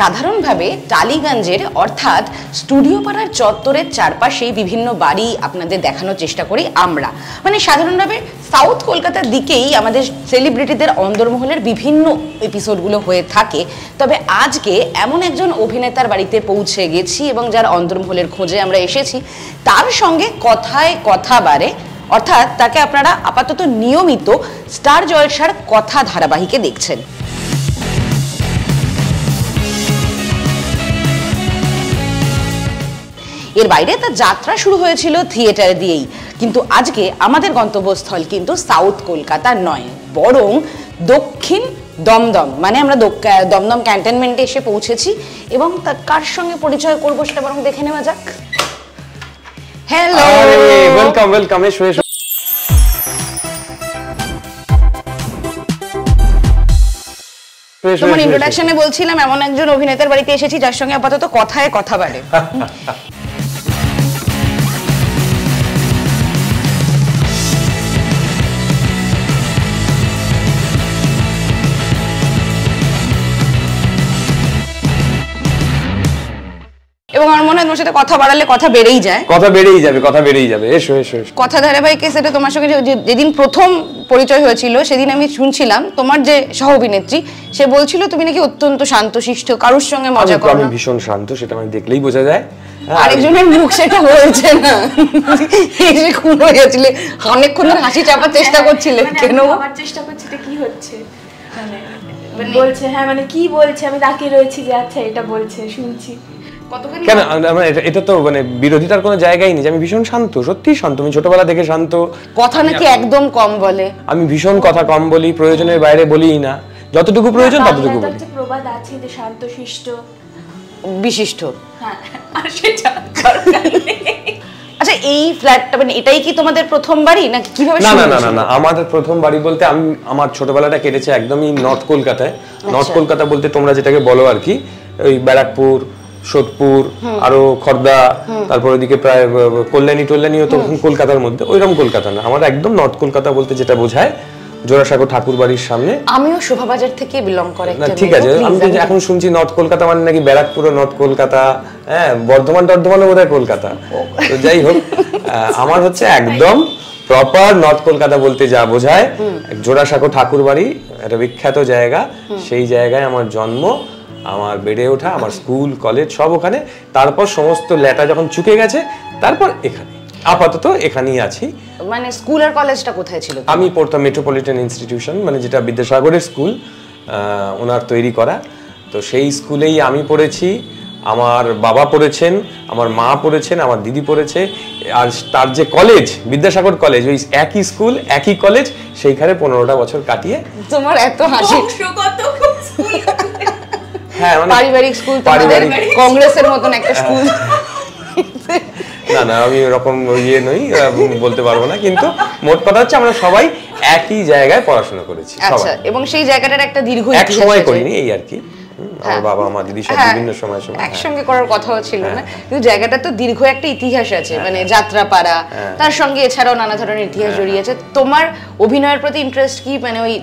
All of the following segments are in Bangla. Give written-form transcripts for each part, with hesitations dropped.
সাধারণভাবে টালিগঞ্জের অর্থাৎ স্টুডিও পাড়ার চত্বরের চারপাশেই বিভিন্ন বাড়ি আপনাদের দেখানোর চেষ্টা করি আমরা। মানে সাধারণভাবে সাউথ কলকাতার দিকেই আমাদের সেলিব্রিটিদের অন্দরমহলের বিভিন্ন এপিসোডগুলো হয়ে থাকে। তবে আজকে এমন একজন অভিনেতার বাড়িতে পৌঁছে গেছি এবং যার অন্দরমহলের খোঁজে আমরা এসেছি, তার সঙ্গে কথায় কথা বাড়ে, অর্থাৎ তাকে আপনারা আপাতত নিয়মিত স্টার জলসার কথা ধারাবাহিকে দেখছেন। এর বাইরে তার যাত্রা শুরু হয়েছিল থিয়েটার দিয়েই, কিন্তু আজকে আমাদের গন্তব্যস্থল কিন্তু সাউথ কলকাতা নয়, বরং দক্ষিণ দমদম। মানে আমরা দমদম ক্যান্টনমেন্টে এসে পৌঁছেছি এবং তার কার সঙ্গে পরিচয় করবো সেটা বরং দেখে নেওয়া যাক। হ্যালো, ওয়েলকাম ওয়েলকাম, এসো এসো। তোমার ইন্ট্রোডাকশনে বলছিলাম এমন একজন অভিনেতার বাড়িতে এসেছি যার সঙ্গে আপাতত কথায় কথা বাড়ে। এবং আমার মনে হয় তোমার সাথে কথা বাড়ালে কথা বেড়েই যায়। কথা বেড়েই যাবে, কথা বেড়েই যাবে। এসো এসো এসো। কথা ধারাবাহিকে সেটা তোমার সঙ্গে যেদিন প্রথম পরিচয় হয়েছিল সেদিন আমি শুনছিলাম তোমার যে সহ অভিনেত্রী সে বলছিল তুমি নাকি অত্যন্ত শান্তশিষ্ট, কারোর সঙ্গে মজা করো। আমি ভীষণ শান্ত, সেটা আমি দেখলেই বোঝা যায়। আরেকজনের মুখ সেটা হয়েছে না, এসে খুন হয়ে গেছিলে, অনেকক্ষণ ধরে হাসি চাপার চেষ্টা করছিলে। কেন আমার চেষ্টা করছি এটা কি হচ্ছে, মানে বলছে হ্যাঁ মানে কি বলছে, আমি তাকিয়ে রয়েছি যে আচ্ছা এটা বলছে শুনছি। কেন এটা তো মানে বিরোধিতার কোনো জায়গাই নেই। আমি ভীষণ শান্ত, সত্যি শান্ত, আমি ছোটবেলা থেকে শান্ত। কথা নাকি একদম কম বলে? আমি ভীষণ কথা কম বলি, প্রয়োজনের বাইরে বলিই না, যতটুকু প্রয়োজন ততটুকু বলি। একটা প্রবাদ আছে যে শান্তশিষ্ট বিশিষ্ট। হ্যাঁ, আর সেটা আচ্ছা, এই ফ্ল্যাটটা মানে এটাই কি তোমাদের প্রথম বাড়ি নাকি কিভাবে? না না না না, আমাদের প্রথম বাড়ি বলতে আমি আমার ছোটবেলাটা কেটেছে একদমই নর্থ কলকাতায়। নর্থ কলকাতা বলতে তোমরা যেটাকে বলো আর কি, ওই ব্যারাকপুর, সোদপুর, আরো খর্দা, তারপর ওইদিকে প্রায় কল্যাণী টল্যাণীও তো কলকাতার মধ্যে, ওইরকম কলকাতা না। আমার একদম নর্থ কলকাতা বলতে যেটা বোঝায় জোড়াসাঁকো ঠাকুর বাড়ির সামনে। আমিও শোভাবাজার থেকে বিলং করে। না ঠিক আছে, আমি তো এখন শুনছি নর্থ কলকাতা মানে নাকি ব্যারাকপুরও নর্থ কলকাতা, হ্যাঁ বর্ধমানও বোধহয় কলকাতা। তো যাই হোক, আমার হচ্ছে একদম প্রপার নর্থ কলকাতা বলতে যা বোঝায় জোড়াসাঁকো ঠাকুর বাড়ি, একটা বিখ্যাত জায়গা। সেই জায়গায় আমার জন্ম, আমার বেড়ে ওঠা, আমার স্কুল কলেজ সব ওখানে। তারপর সমস্ত ল্যাটা যখন চুকে গেছে তারপর এখানে আপাতত এখানেই আছি। মানে স্কুল আর কলেজটা কোথায় ছিল? আমি পড়তাম মেট্রোপলিটন ইনস্টিটিউশন, মানে যেটা বিদ্যাসাগরের স্কুল, ওনার তৈরি করা। তো সেই স্কুলেই আমি পড়েছি, আমার বাবা পড়েছেন, আমার মা পড়েছেন, আমার দিদি পড়েছে। আর তার যে কলেজ বিদ্যাসাগর কলেজ, ওই একই স্কুল একই কলেজ, সেইখানে 15টা বছর কাটিয়ে। তোমার এত হাসি! হ্যাঁ, মানে পারিবারিক স্কুল, তোমাদের কংগ্রেসের মতন একটা স্কুল। না না, আমি এরকম ইয়ে নই, বলতে পারবো না, কিন্তু মোট কথা হচ্ছে আমরা সবাই একই জায়গায় পড়াশোনা করেছি। আচ্ছা, এবং সেই জায়গাটার একটা দীর্ঘ ইতিহাস আছে। এক সময় করিনি এই আর কি, আমার বাবা আমার দিদি সব বিভিন্ন সময় একসঙ্গে করার কথাও ছিল না, কিন্তু জায়গাটা তো দীর্ঘ একটা ইতিহাস আছে, মানে যাত্রাপাড়া, তার সঙ্গে এছাড়াও নানা ধরনের ইতিহাস জড়িয়ে আছে। তোমার অভিনয়ের প্রতি ইন্টারেস্ট কি? মানে ওই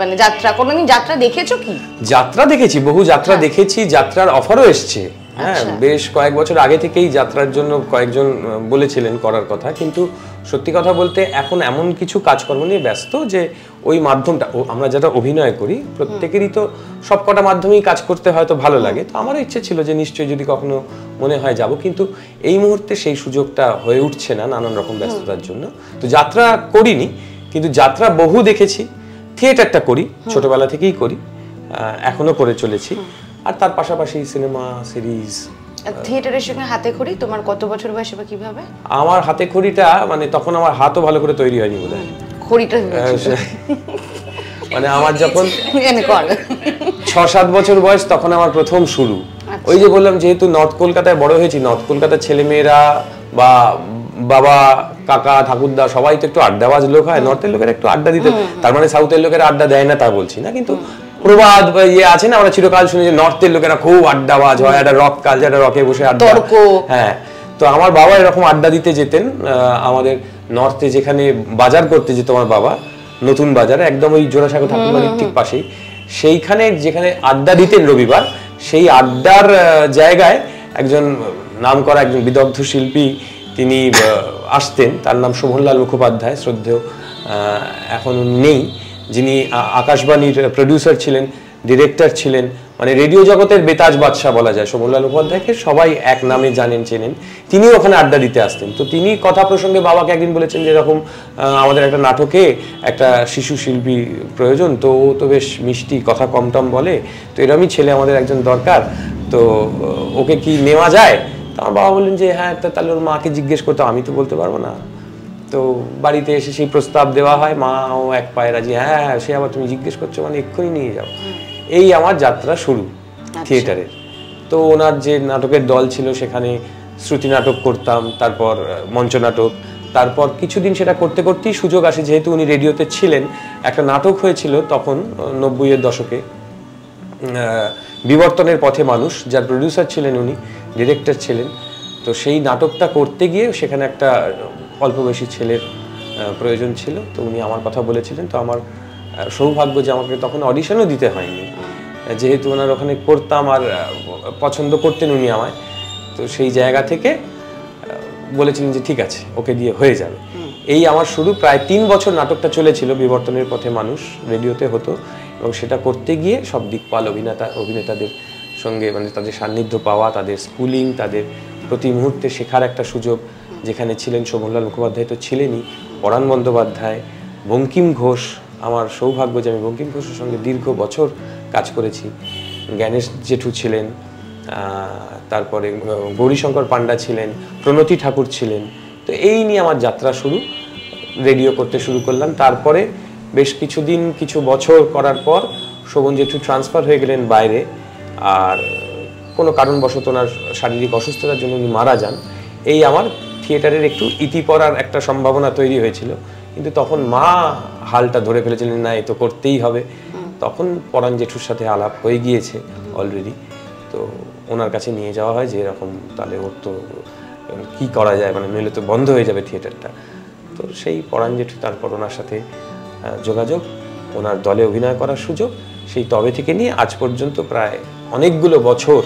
মানে যাত্রা, কোনোদিন যাত্রা দেখেছো কি? যাত্রা দেখেছি, বহু যাত্রা দেখেছি, যাত্রার অফারও এসছে। হ্যাঁ, বেশ কয়েক বছর আগে থেকেই যাত্রার জন্য কয়েকজন বলেছিলেন করার কথা, কিন্তু সত্যি কথা বলতে এখন এমন কিছু কাজকর্ম নিয়ে ব্যস্ত যে ওই মাধ্যমটা, আমরা যারা অভিনয় করি প্রত্যেকেরই তো সব কটা মাধ্যমেই কাজ করতে হয়তো ভালো লাগে। তো আমারও ইচ্ছে ছিল যে নিশ্চয়ই যদি কখনো মনে হয় যাব, কিন্তু এই মুহূর্তে সেই সুযোগটা হয়ে উঠছে না নানান রকম ব্যস্ততার জন্য। তো যাত্রা করিনি, কিন্তু যাত্রা বহু দেখেছি। থিয়েটারটা করি, ছোটবেলা থেকেই করি, এখনো করে চলেছি। আর তার পাশাপাশি সিনেমা, সিরিজ। থিয়েটারের সঙ্গে হাতে খড়ি তোমার কত বছর বয়সে বা কিভাবে? আমার হাতে খড়িটা মানে তখন আমার হাতও ভালো করে তৈরি হয়নি বোধহয়। খড়িটা মানে আমার যখন 6-7 বছর বয়স তখন আমার প্রথম শুরু। ওই যে বললাম, যেহেতু নর্থ কলকাতায় বড় হয়েছি, নর্থ কলকাতার ছেলেমেয়েরা বা বাবা কাকা ঠাকুরদা সবাই তো একটু আড্ডাবাজ লোক হয়। নর্থের লোকেরা একটু আড্ডা দিতে, তার মানে সাউথের লোকেরা আড্ডা দেয় না তা বলছি না, কিন্তু প্রবাদ ইয়ে আছে না, আমরা চিরকাল শুনি যে নর্থের লোকেরা খুব আড্ডাবাজ হয়, একটা রক কালচার, একটা রকে বসে আড্ডা। হ্যাঁ, তো আমার বাবা এরকম আড্ডা দিতে যেতেন। আমাদের নর্থে যেখানে বাজার করতে যেত আমার বাবা, নতুন বাজারে, একদম ওই জোড়াসাঁকো ঠাকুরবাড়ির ঠিক পাশেই, সেইখানে যেখানে আড্ডা দিতেন রবিবার, সেই আড্ডার জায়গায় একজন নামকরা একজন বিদগ্ধ শিল্পী তিনি আসতেন, তার নাম শোভনলাল মুখোপাধ্যায়, শ্রদ্ধেয়, এখন নেই, যিনি আকাশবাণীর প্রডিউসার ছিলেন, ডিরেক্টর ছিলেন, মানে রেডিও জগতের বেতাজ বাদশা বলা যায়। শোভনলাল মুখোপাধ্যায়কে সবাই এক নামে জানেন, চেনেন। তিনি ওখানে আড্ডা দিতে আসতেন। তো তিনি কথা প্রসঙ্গে বাবাকে একদিন বলেছেন যে এরকম আমাদের একটা নাটকে একটা শিশু শিল্পী প্রয়োজন, তো ও তো বেশ মিষ্টি, কথা কম টম বলে, তো এরকমই ছেলে আমাদের একজন দরকার, তো ওকে কি নেওয়া যায়? তো আমার বাবা বললেন যে হ্যাঁ, তাহলে ওর মাকে জিজ্ঞেস করতে, আমি তো বলতে পারবো না। তো বাড়িতে এসে সেই প্রস্তাব দেওয়া হয়, মাও এক পায়ে রাজি, হ্যাঁ হ্যাঁ, সে আবার তুমি জিজ্ঞেস করছো মানে এক্ষুনি নিয়ে যাও। এই আমার যাত্রা শুরু থিয়েটারের। তো ওনার যে নাটকের দল ছিল সেখানে শ্রুতি নাটক করতাম, তারপর মঞ্চনাটক, তারপর কিছুদিন সেটা করতে করতেই সুযোগ আসে, যেহেতু উনি রেডিওতে ছিলেন, একটা নাটক হয়েছিল তখন 90-এর দশকে, বিবর্তনের পথে মানুষ, যার প্রডিউসার ছিলেন উনি, ডিরেক্টর ছিলেন। তো সেই নাটকটা করতে গিয়ে সেখানে একটা অল্প বেশি ছেলের প্রয়োজন ছিল, তো উনি আমার কথা বলেছিলেন। তো আমার সৌভাগ্য যে আমাকে তখন অডিশনও দিতে হয়নি, যেহেতু ওনার ওখানে করতাম আর পছন্দ করতেন উনি আমায়, তো সেই জায়গা থেকে বলেছিলেন যে ঠিক আছে, ওকে দিয়ে হয়ে যাবে। এই আমার শুরু। প্রায় 3 বছর নাটকটা চলেছিল, বিবর্তনের পথে মানুষ, রেডিওতে হতো, এবং সেটা করতে গিয়ে সব দিকপাল অভিনেতাদের সঙ্গে মানে তাদের সান্নিধ্য পাওয়া, তাদের স্কুলিং, তাদের প্রতি মুহূর্তে শেখার একটা সুযোগ, যেখানে ছিলেন শোভনলাল মুখোপাধ্যায় তো ছিলেনই, পরাণ বন্দ্যোপাধ্যায়, বঙ্কিম ঘোষ। আমার সৌভাগ্য যে আমি বঙ্কিম ঘোষের সঙ্গে দীর্ঘ বছর কাজ করেছি। জ্ঞানেশ জেঠু ছিলেন, তারপরে গৌরীশঙ্কর পান্ডা ছিলেন, প্রণতি ঠাকুর ছিলেন। তো এই নিয়ে আমার যাত্রা শুরু, রেডিও করতে শুরু করলাম। তারপরে বেশ কিছু বছর করার পর শোভন জেঠু ট্রান্সফার হয়ে গেলেন বাইরে, আর কোনো কারণবশত ওনার শারীরিক অসুস্থতার জন্য উনি মারা যান। এই আমার থিয়েটারের একটু ইতি পড়ার একটা সম্ভাবনা তৈরি হয়েছিল, কিন্তু তখন মা হালটা ধরে ফেলেছিলেন, না এ তো করতেই হবে। তখন পরাণ জেঠুর সাথে আলাপ হয়ে গিয়েছে অলরেডি, তো ওনার কাছে নিয়ে যাওয়া হয় যে এরকম, তাহলে ওর তো কী করা যায়, মানে নইলে তো বন্ধ হয়ে যাবে থিয়েটারটা। তো সেই পরাণ জেঠু, তারপর ওনার সাথে যোগাযোগ, ওনার দলে অভিনয় করার সুযোগ, সেই তবে থেকে নিয়ে আজ পর্যন্ত প্রায় অনেকগুলো বছর,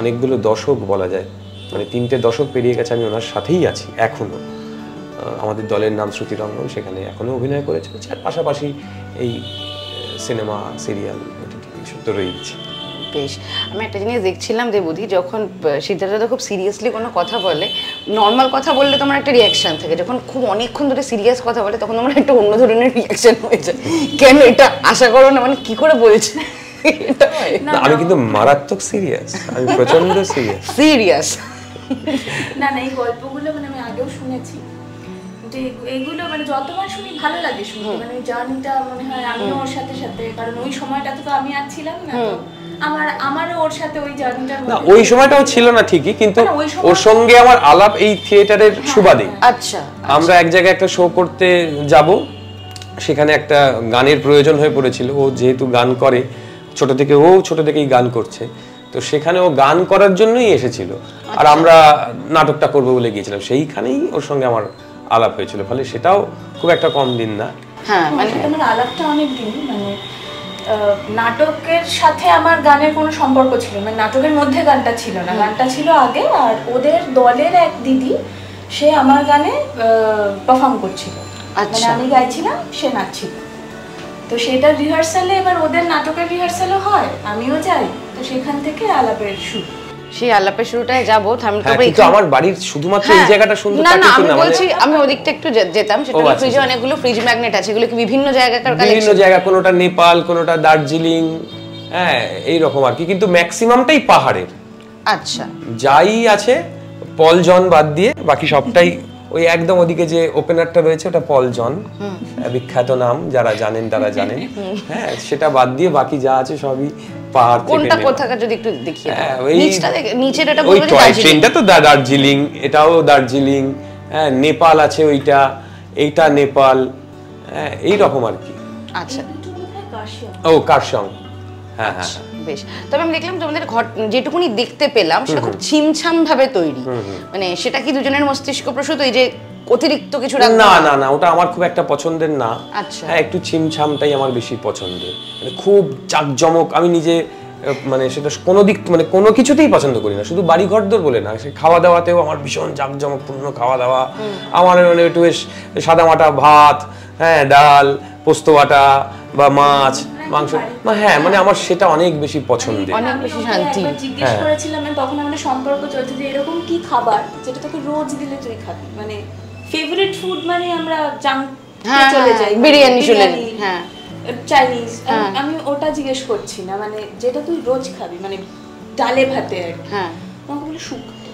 অনেকগুলো দশক বলা যায়, মানে 3টে দশক পেরিয়ে গেছে আমি ওনার সাথেই আছি এখনো। আমাদের দলের নাম শ্রুতিরঙ্গন, সেখানে এখনো অভিনয় করে চলেছে, আর পাশাপাশি এই সিনেমা, সিরিয়াল, এসব তো রয়েছে। বেশ, আমি একটা জিনিস দেখছিলাম যে বুধি, যখন সিদ্ধার্থ খুব সিরিয়াসলি কোনো কথা বলে, নর্মাল কথা বললে তোমার একটা রিয়াকশন থাকে, যখন খুব অনেকক্ষণ ধরে সিরিয়াস কথা বলে তখন তোমার একটা অন্য ধরনের রিয়াকশন হয়ে যায়। কেন এটা আশা করো না, মানে কি করে বলছে? আমি কিন্তু মারাত্মক সিরিয়াস, আমি প্রচন্ড সিরিয়াস। না, এই গল্পগুলো মানে আমি আগেও শুনেছি, যে এইগুলো মানে যতবার শুনি ভালো লাগে শুনতে, মানে জার্নিটা মনে হয় আমিও ওর সাথে, কারণ ওই সময়টাতে তো আমি আর ছিলাম না, আমারও ওর সাথে ওই জার্নিটার মধ্যে, ওই সময়টাও ছিল না ঠিকই, কিন্তু ওর সঙ্গে আমার আলাপ এই থিয়েটারের সুবাদে। আচ্ছা, আমরা এক জায়গায় একটা শো করতে যাব, সেখানে একটা গানের প্রয়োজন হয়ে পড়েছিল। ও যেহেতু গান করে ছোট থেকেই গান করছে, তো সেখানে ও গান করার জন্যই এসেছিল, আর আমরা নাটকটা করবো বলে গিয়েছিলাম। সেইখানেই ওর সঙ্গে আমার আলাপ হয়েছিল, ফলে সেটাও খুব একটা কম দিন না। হ্যাঁ, মানে আমার আলাপটা অনেক দিন, মানে নাটকের সাথে আমার গানের কোনো সম্পর্ক ছিল না, মানে নাটকের মধ্যে গানটা ছিল না, গানটা ছিল আগে, আর ওদের দলের এক দিদি সে আমার গানে পারফর্ম করছিল, মানে আমি গাইছিলাম, সে নাচছিল। তো সেটা রিহার্সালে, এবার ওদের নাটকের রিহার্সালও হয়, আমিও যাই, তো সেখান থেকে আলাপের শুরু। সেই আলাপের শুরুটায় যাবো, কিন্তু আমার বাড়ির শুধুমাত্র এই জায়গাটা শুনতে না, আমি বলছি আমি ওদিকটা একটু যেতাম, সেটা ফ্রিজে অনেকগুলো ফ্রিজ ম্যাগনেট আছে, এগুলো কি বিভিন্ন জায়গাকার কালেকশন, বিভিন্ন জায়গা, কোনোটা নেপাল, কোনোটা দার্জিলিং, হ্যাঁ এইরকম আর কি, কিন্তু ম্যাক্সিমামটাই পাহাড়ের। আচ্ছা, যাই আছে পল জন বাদ দিয়ে বাকি সবটাই ওই একদম ওদিকে যে ওপেনারটা রয়েছে ওটা পল জন, বিখ্যাত নাম, যারা জানেন তারা জানেন, হ্যাঁ সেটা বাদ দিয়ে বাকি যা আছে সবই পাহাড় থেকে। কোনটা কোথাকার যদি একটু দেখিয়ে দাও, নিচটা দেখে, নিচের এটা বলবো যে টয় ট্রেনটা তো দার্জিলিং, এটাও দার্জিলিং, হ্যাঁ নেপাল আছে ওইটা, এইটা নেপাল, হ্যাঁ এই রকম আর কি। আচ্ছা, ও কারশং, হ্যাঁ হ্যাঁ বেশ। তবে আমি দেখলাম তোমাদের ঘর যেটুকুনি দেখতে পেলাম সেটা খুব ছিমছাম ভাবে তৈরি, মানে সেটা কি দুজনের মস্তিষ্ক প্রসূত, এই যে অতিরিক্ত কিছু না না না, ওটা আমার খুব একটা পছন্দের না। আচ্ছা, হ্যাঁ একটু ছিমছামটাই আমার বেশি পছন্দের, মানে খুব জাকজমক। আমি নিজে মানে সেটা কোনো দিক মানে কোনো কিছুতেই পছন্দ করি না, শুধু বাড়ি ঘরদোর বলে না, সে খাওয়া দাওয়াতেও আমার ভীষণ জাঁকজমকপূর্ণ খাওয়া দাওয়া। আমার মানে একটু বেশ সাদামাটা ভাত, হ্যাঁ, ডাল, পোস্ত বাটা বা মাছ মাংস, হ্যাঁ মানে আমার সেটা অনেক বেশি পছন্দের, অনেক বেশি শান্তি। জিজ্ঞেস করেছিলাম তখন আমাদের সম্পর্ক চলছে যে এরকম কি খাবার যেটা তোকে রোজ দিলে তুই খাবি, মানে ফেভারিট ফুড মানে আমরা জাঙ্ক চলে যাই, বিরিয়ানি চলে যাই, হ্যাঁ চাইনিজ, আমি ওটা জিজ্ঞেস করছি না, মানে যেটা তুই রোজ খাবি মানে ডালে ভাতে আর কি। হ্যাঁ আমাকে বলে শুক্তো,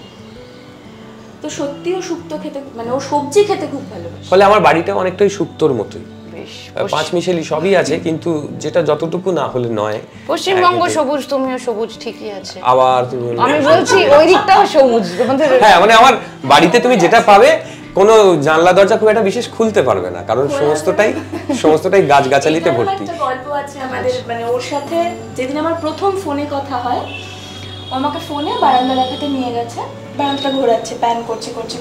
তো সত্যি ও শুক্তো খেতে মানে ও সবজি খেতে খুব ভালোবাসে। ফলে আমার বাড়িটা অনেকটাই শুক্তোর মতোই, বেশ পাঁচ মিশেলি সবই আছে, কিন্তু যেটা যতটুকু না হলে নয়। পশ্চিমবঙ্গ সবুজ, তুমিও সবুজ, ঠিকই আছে। আবার তুমি আমি বলছি ওই দিকটাও সবুজ, হ্যাঁ মানে আমার বাড়িতে তুমি যেটা পাবে, কোনো জানলা দরজা খুব একটা বিশেষ খুলতে পারবে না, কারণ সমস্তটাই গাছগাছালিতে ভর্তি। একটা গল্প আছে আমাদের, মানে ওর সাথে যেদিন আমার প্রথম ফোনে কথা হয়, ও আমাকে ফোনে বারান্দা দেখাতে নিয়ে গেছে, বারান্দাটা ঘোরাচ্ছে, প্যান করছে বলছে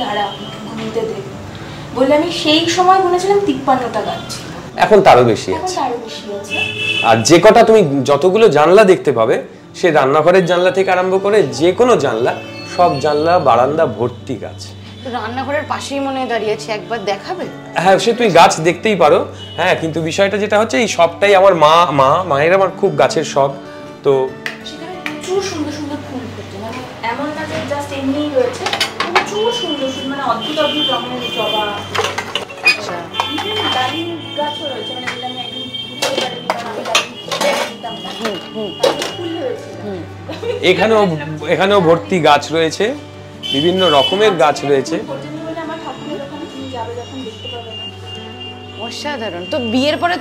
দাঁড়া ঘুমতে দে বলে, আমি সেই সময় গুনেছিলাম 53টা গাছ ছিল, এখন তারও বেশি আছে। আর যে কটা তুমি যতগুলো জানলা দেখতে পাবে, সে রান্নাঘরের জানলা থেকে আরম্ভ করে যে কোনো জানলা, সব জানলা বারান্দা ভর্তি গাছ। রান্নাঘরের পাশেই মনে দাঁড়িয়েছে, একবার দেখাবে? হ্যাঁ, সে তুমি গাছ দেখতেই পারো, হ্যাঁ, কিন্তু বিষয়টা যেটা হচ্ছে এই সবটাই আমার মায়ের আমার খুব গাছের শখ, তো সেখানে প্রচুর সুন্দর সুন্দর ফুল ফোটে, মানে এমন না যে জাস্ট এমনিই রয়েছে, প্রচুর সুন্দর মানে অদ্ভুত রঙের জবা, আচ্ছা ডালিম গাছও রয়েছে, মানে আমি একদিন বুঝতে পারিনি, কারণ আমি ডালিম দেখতাম না, ফুল হয়েছে। এখানেও ভর্তি গাছ রয়েছে, বিভিন্ন রকমের গাছ রয়েছে। অসাধারণ। তো বিয়ের পরে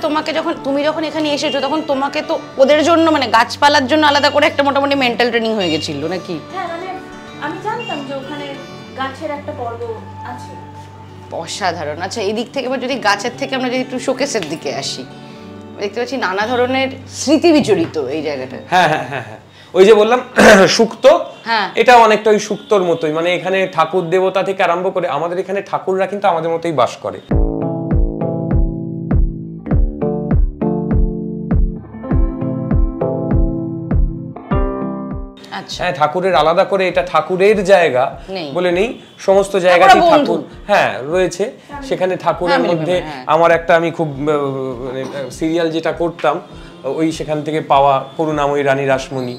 তুমি যখন এখানে এসেছো, তখন তোমাকে তো ওদের জন্য মানে গাছপালার জন্য আলাদা করে একটা মোটামুটি মেন্টাল ট্রেনিং হয়ে গেছিল নাকি? হ্যাঁ, মানে আমি জানতাম যে ওখানে গাছের একটা পর্ব আছে। অসাধারণ। আচ্ছা, এই দিক থেকে যদি গাছের থেকে আমরা যদি একটু শোকেসের দিকে আসি, দেখতে পাচ্ছি নানা ধরনের স্মৃতি বিচরিত এই জায়গাটা। হ্যাঁ হ্যাঁ হ্যাঁ হ্যাঁ, ওই যে বললাম শুক্তো, এটা অনেকটা ওই শুক্তোর মতোই, মানে এখানে ঠাকুর দেবতা থেকে আরম্ভ করে আমাদের এখানে ঠাকুররা কিন্তু আমাদের মতোই বাস করে। হ্যাঁ, ঠাকুরের আলাদা করে এটা ঠাকুরের জায়গা বলে নেই, সমস্ত জায়গাতেই ঠাকুর হ্যাঁ রয়েছে। সেখানে ঠাকুরের মধ্যে আমার একটা, আমি খুব সিরিয়াল যেটা করতাম, ওই সেখান থেকে পাওয়া করুণাময়ী রানী রাসমণি,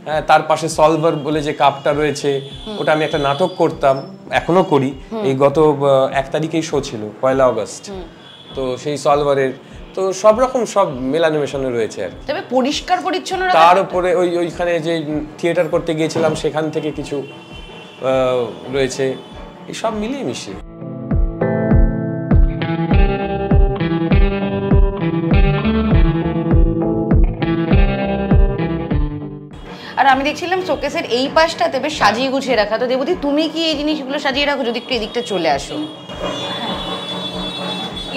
হ্যাঁ, তার পাশে সলভার বলে যে কাপটা রয়েছে, ওটা আমি একটা নাটক করতাম, এখনো করি। এই গত 1 তারিখেই শো ছিল, 1 আগস্ট, তো সেই সলভারের তো সব রকম সব মেলানো মেশানো রয়েছে আর। তবে পরিষ্কার পরিচ্ছন্ন, তার উপরে ওইখানে যে থিয়েটার করতে গিয়েছিলাম সেখান থেকে কিছু রয়েছে, এই সব মিলিয়ে মিশিয়ে। আর আমি দেখছিলাম শোকেসের এই পাশটাতে বেশ সাজিয়ে গুছিয়ে রাখা, তো দেবতী তুমি কি এই জিনিসগুলো সাজিয়ে রাখো? যদি একটু এদিকটা চলে আসো।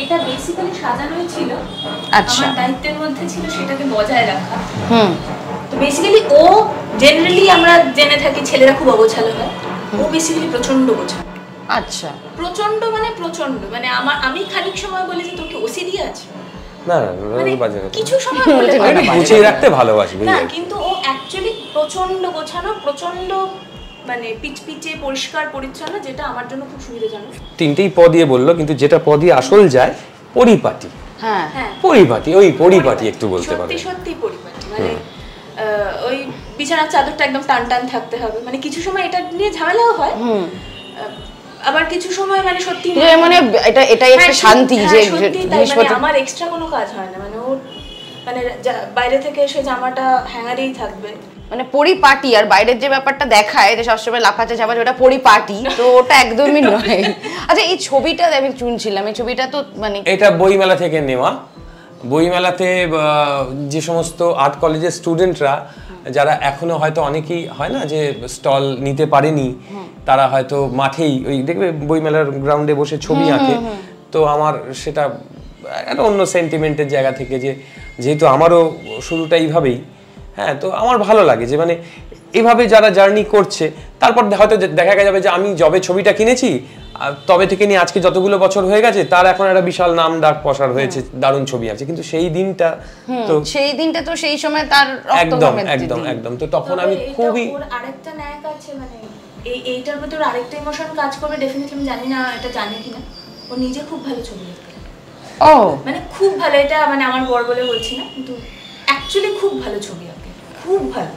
এটা বেসিক্যালি সাজানোই ছিল, আচ্ছা, আমার দায়িত্বের মধ্যে ছিল সেটাকে বজায় রাখা। তো বেসিক্যালি ও জেনারেলি আমরা জেনে থাকি ছেলেরা খুব অগোছালো হয়, ও বেসিক্যালি প্রচন্ড গোছালো। আচ্ছা, প্রচন্ড মানে আমি খানিক সময় বলি যে তোর কি ওসিডি আছে? না বাজে না, কিছু সময় বলে গুছিয়ে রাখতে ভালোবাসি না, কিন্তু ও অ্যাকচুয়ালি প্রচন্ড গোছানো, প্রচন্ড মানে পিচপিচে পরিষ্কার পরিচ্ছন্ন, যেটা আমার জন্য খুব সুবিধাজনক। 3টেই প দিয়ে বললো, কিন্তু যেটা প দিয়ে আসল যায় পরিপাটি। হ্যাঁ, পরিপাটি, ওই পরিপাটি একটু বলতে পারবে। সত্যি পরিপাটি, মানে ওই বিছানার চাদরটা একদম টান টান থাকতে হবে, মানে কিছু সময় এটা নিয়ে ঝামেলাও হয়, আবার কিছু সময় মানে সত্যি মানে এটাই একটা শান্তি যে জিনিসপত্র, আমার এক্সট্রা কোনো কাজ হয় না, মানে ও মানে বাইরে থেকে এসে জামাটা হ্যাঙ্গারেই থাকবে, মানে পরিপাটি। আর বাইরের যে ব্যাপারটা দেখায় যে সবসময় লাফাচ্ছে ঝাপাচ্ছে, ওটা পরিপাটি, তো ওটা একদমই নয়। আচ্ছা, এই ছবিটা আমি শুনছিলাম, এই ছবিটা তো মানে এটা বইমেলা থেকে নেওয়া। বইমেলাতে যে সমস্ত আর্ট কলেজের স্টুডেন্টরা যারা এখনো হয়তো অনেকেই হয় না যে স্টল নিতে পারেনি, তারা হয়তো মাঠেই ওই দেখবে বইমেলার গ্রাউন্ডে বসে ছবি আঁকে। তো আমার সেটা একটা অন্য সেন্টিমেন্টের জায়গা থেকে, যে যেহেতু আমারও শুরুটা এইভাবেই, হ্যাঁ, তো আমার ভালো লাগে যে মানে এইভাবে যারা জার্নি করছে, তারপর হয়তো দেখা যাবে যে আমি যবে ছবিটা কিনেছি তবে থেকে নিয়ে আজকে যতগুলো বছর হয়ে গেছে তার এখন একটা বিশাল নাম ডাক পসার হয়েছে, দারুণ ছবি আছে, কিন্তু সেই দিনটা তো সেই সময় তার একদম তো তখন আমি খুবই আরেকটা ন্যাক আছে, মানে এইটার ভিতর আরেকটা ইমোশন কাজ করবে ডেফিনেটলি, আমি জানি না এটা জানি কিনা, ও নিজে খুব ভালো ছবি আঁকে। মানে খুব ভালো, এটা মানে আমার বর বলে বলছি না, কিন্তু অ্যাকচুয়ালি খুব ভালো ছবি আঁকে, খুব ভালো।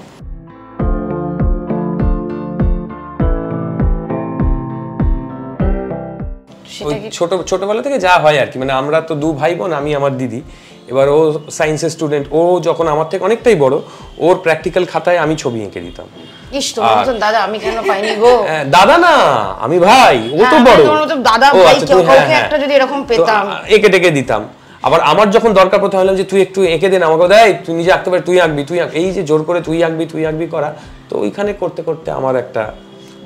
ছোটবেলা থেকে যা হয় আর কি, মানে আমরা তো 2 ভাই বোন, আমি আমার দিদি। এবার ও সায়েন্সের স্টুডেন্ট, ও যখন আমার থেকে অনেকটাই বড়, ওর প্র্যাকটিক্যাল খাতায় আমি ছবি এঁকে দিতাম। দাদা আমি কেন পাইনি গো? দাদা না, আমি ভাই, ও তো বড়। দাদা ভাই একটা যদি এরকম পেতাম, এঁকে টেকে দিতাম। আবার আমার যখন দরকার পড়তে হলাম যে তুই একটু এঁকে দেন আমাকে, দেয় তুই নিজে আঁকতে পারি, তুই আঁকবি, এই যে জোর করে তুই আঁকবি করা, তো ওইখানে করতে করতে আমার একটা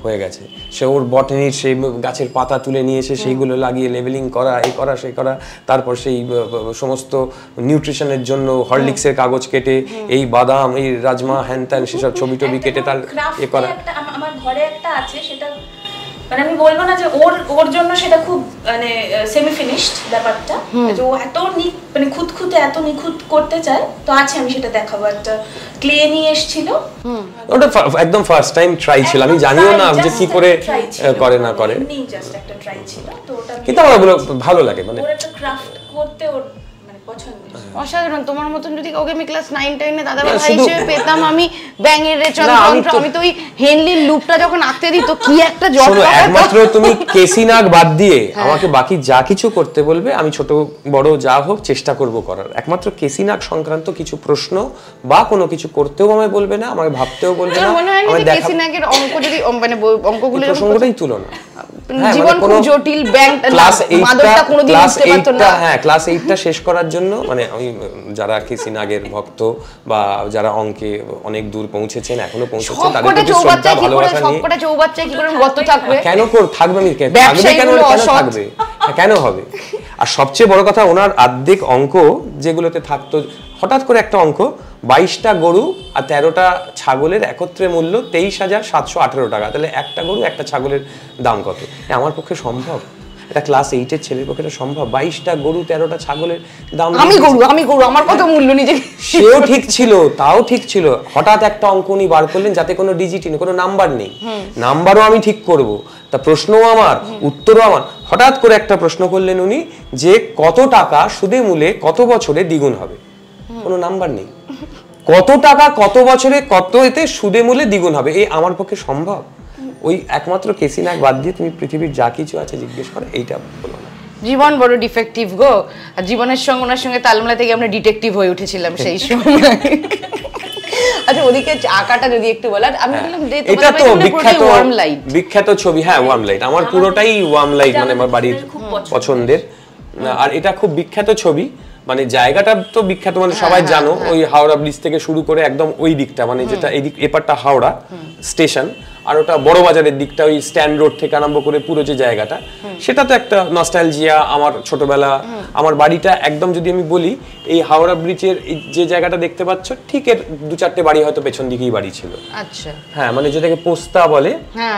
হয়ে গেছে। সে ওর বটানির সেই গাছের পাতা তুলে নিয়ে এসে সেইগুলো লাগিয়ে লেবেলিং করা, এই করা সেই করা, তারপর সেই সমস্ত নিউট্রিশনের জন্য হরলিক্সের কাগজ কেটে এই বাদাম, এই রাজমা, হ্যান ত্যান সেসব ছবি টবি কেটে তার এ করা। আমার ঘরে একটা আছে, সেটা মানে আমি বলবো না যে ওর জন্য সেটা খুব মানে সেমি ফিনিশড ব্যাপারটা, যে ও এত মানে খুঁতখুঁতে এত নিখুঁত করতে চায়, তো আছে, আমি সেটা দেখাবো। একটা ক্লে নিয়ে এসেছিল, ওটা একদম ফার্স্ট টাইম ট্রাই ছিল, আমি জানিও না যে কি করে করে না করে, এমনি জাস্ট একটা ট্রাই ছিল, তো ওটা কিন্তু আমার ওগুলো ভালো লাগে, মানে ওর একটা ক্রাফট করতে ওর মানে পছন্দ। অসাধারণ। তোমার মতন যদি ওকে আমি ক্লাস 9-10 দাদা ভাই হিসেবে পেতাম, আমি ব্যাঙের রেচন্দ্র, আমি তো ওই হেনলির লুকটা যখন আঁকতে দিত কি একটা জট। শোনো, একমাত্র তুমি কেসি নাগ বাদ দিয়ে আমাকে বাকি যা কিছু করতে বলবে আমি ছোট বড় যা হোক চেষ্টা করব করার। একমাত্র কেসি নাগ সংক্রান্ত কিছু প্রশ্ন বা কোনো কিছু করতেও আমায় বলবে না, আমাকে ভাবতেও বলবে না। মনে হয় না কেসি নাগের অঙ্ক যদি মানে অঙ্কগুলো প্রসঙ্গটাই তুলো না, জীবন খুব জটিল, ব্যাংক মাদকটা কোনোদিন বুঝতে পারতো না। হ্যাঁ, ক্লাস 8টা শেষ করার জন্য, মানে আমি যারা কেসি নাগের ভক্ত বা যারা অঙ্কে অনেক দূর পৌঁছেছেন, এখনো পৌঁছেছেন, তাদের প্রতি শ্রদ্ধা ভালোবাসা নিয়ে। সবকটা চৌবাচ্চায় কি করে গত থাকবে? কেন থাকবে? আমি থাকবে কেন হবে? আর সবচেয়ে বড় কথা, ওনার অর্ধেক অঙ্ক যেগুলোতে থাকতো, হঠাৎ করে একটা অঙ্ক 22টা গরু আর 13টা ছাগলের একত্রে মূল্য 23,718 টাকা, তাহলে একটা গরু একটা ছাগলের দাম কত? আমার পক্ষে সম্ভব? এটা ক্লাস 8 এর ছেলের পক্ষে এটা সম্ভব? 22টা গরু 13টা ছাগলের দাম, আমি গরু আমার কত মূল্য নিজে। সেও ঠিক ছিল, তাও ঠিক ছিল। হঠাৎ একটা অঙ্ক উনি বার করলেন যাতে কোনো ডিজিট নেই, কোনো নাম্বার নেই, নাম্বারও আমি ঠিক করব, তা প্রশ্নও আমার, উত্তরও আমার। হঠাৎ করে একটা প্রশ্ন করলেন উনি যে কত টাকা সুদে মূলে কত বছরে দ্বিগুণ হবে? কোনো নাম্বার নেই। কত টাকা কত বছরে কত এতে সুদে মূলে দ্বিগুণ হবে? এই আমার পক্ষে সম্ভব? ওই একমাত্র কেসি নাগ বাদ দিয়ে তুমি পৃথিবীর যা কিছু আছে জিজ্ঞেস করো, এইটা বলো না। জীবন বড় ডিফেক্টিভ গো, আর জীবনের সঙ্গে ওনার সঙ্গে তাল মেলাতে গিয়ে আমরা ডিটেকটিভ হয়ে উঠেছিলাম সেই সময়। আচ্ছা, ওদিকে আঁকাটা যদি একটু বলার, আমি বললাম যে এটা তো বিখ্যাত ছবি। হ্যাঁ, ওয়ার্ম লাইট আমার পুরোটাই ওয়ার্ম লাইট, মানে আমার বাড়ির পছন্দের। আর এটা খুব বিখ্যাত ছবি, মানে জায়গাটা তো বিখ্যাত, মানে সবাই জানো, ওই হাওড়া ব্রিজ থেকে শুরু করে একদম ওই দিকটা, মানে যেটা এদিক এপারটা হাওড়া স্টেশন, আর ওটা বড় বাজারের দিকটা ওই স্ট্যান্ড রোড থেকে আরম্ভ করে পুরো যে জায়গাটা, সেটা তো একটা নস্টালজিয়া। আমার ছোটবেলা, আমার বাড়িটা একদম, যদি আমি বলি, এই হাওড়া ব্রিজের যে জায়গাটা দেখতে পাচ্ছ, ঠিক এর 2-4টে বাড়ি হয়তো পেছন দিকেই বাড়ি ছিল। আচ্ছা, হ্যাঁ, মানে যেটাকে পোস্তা বলে,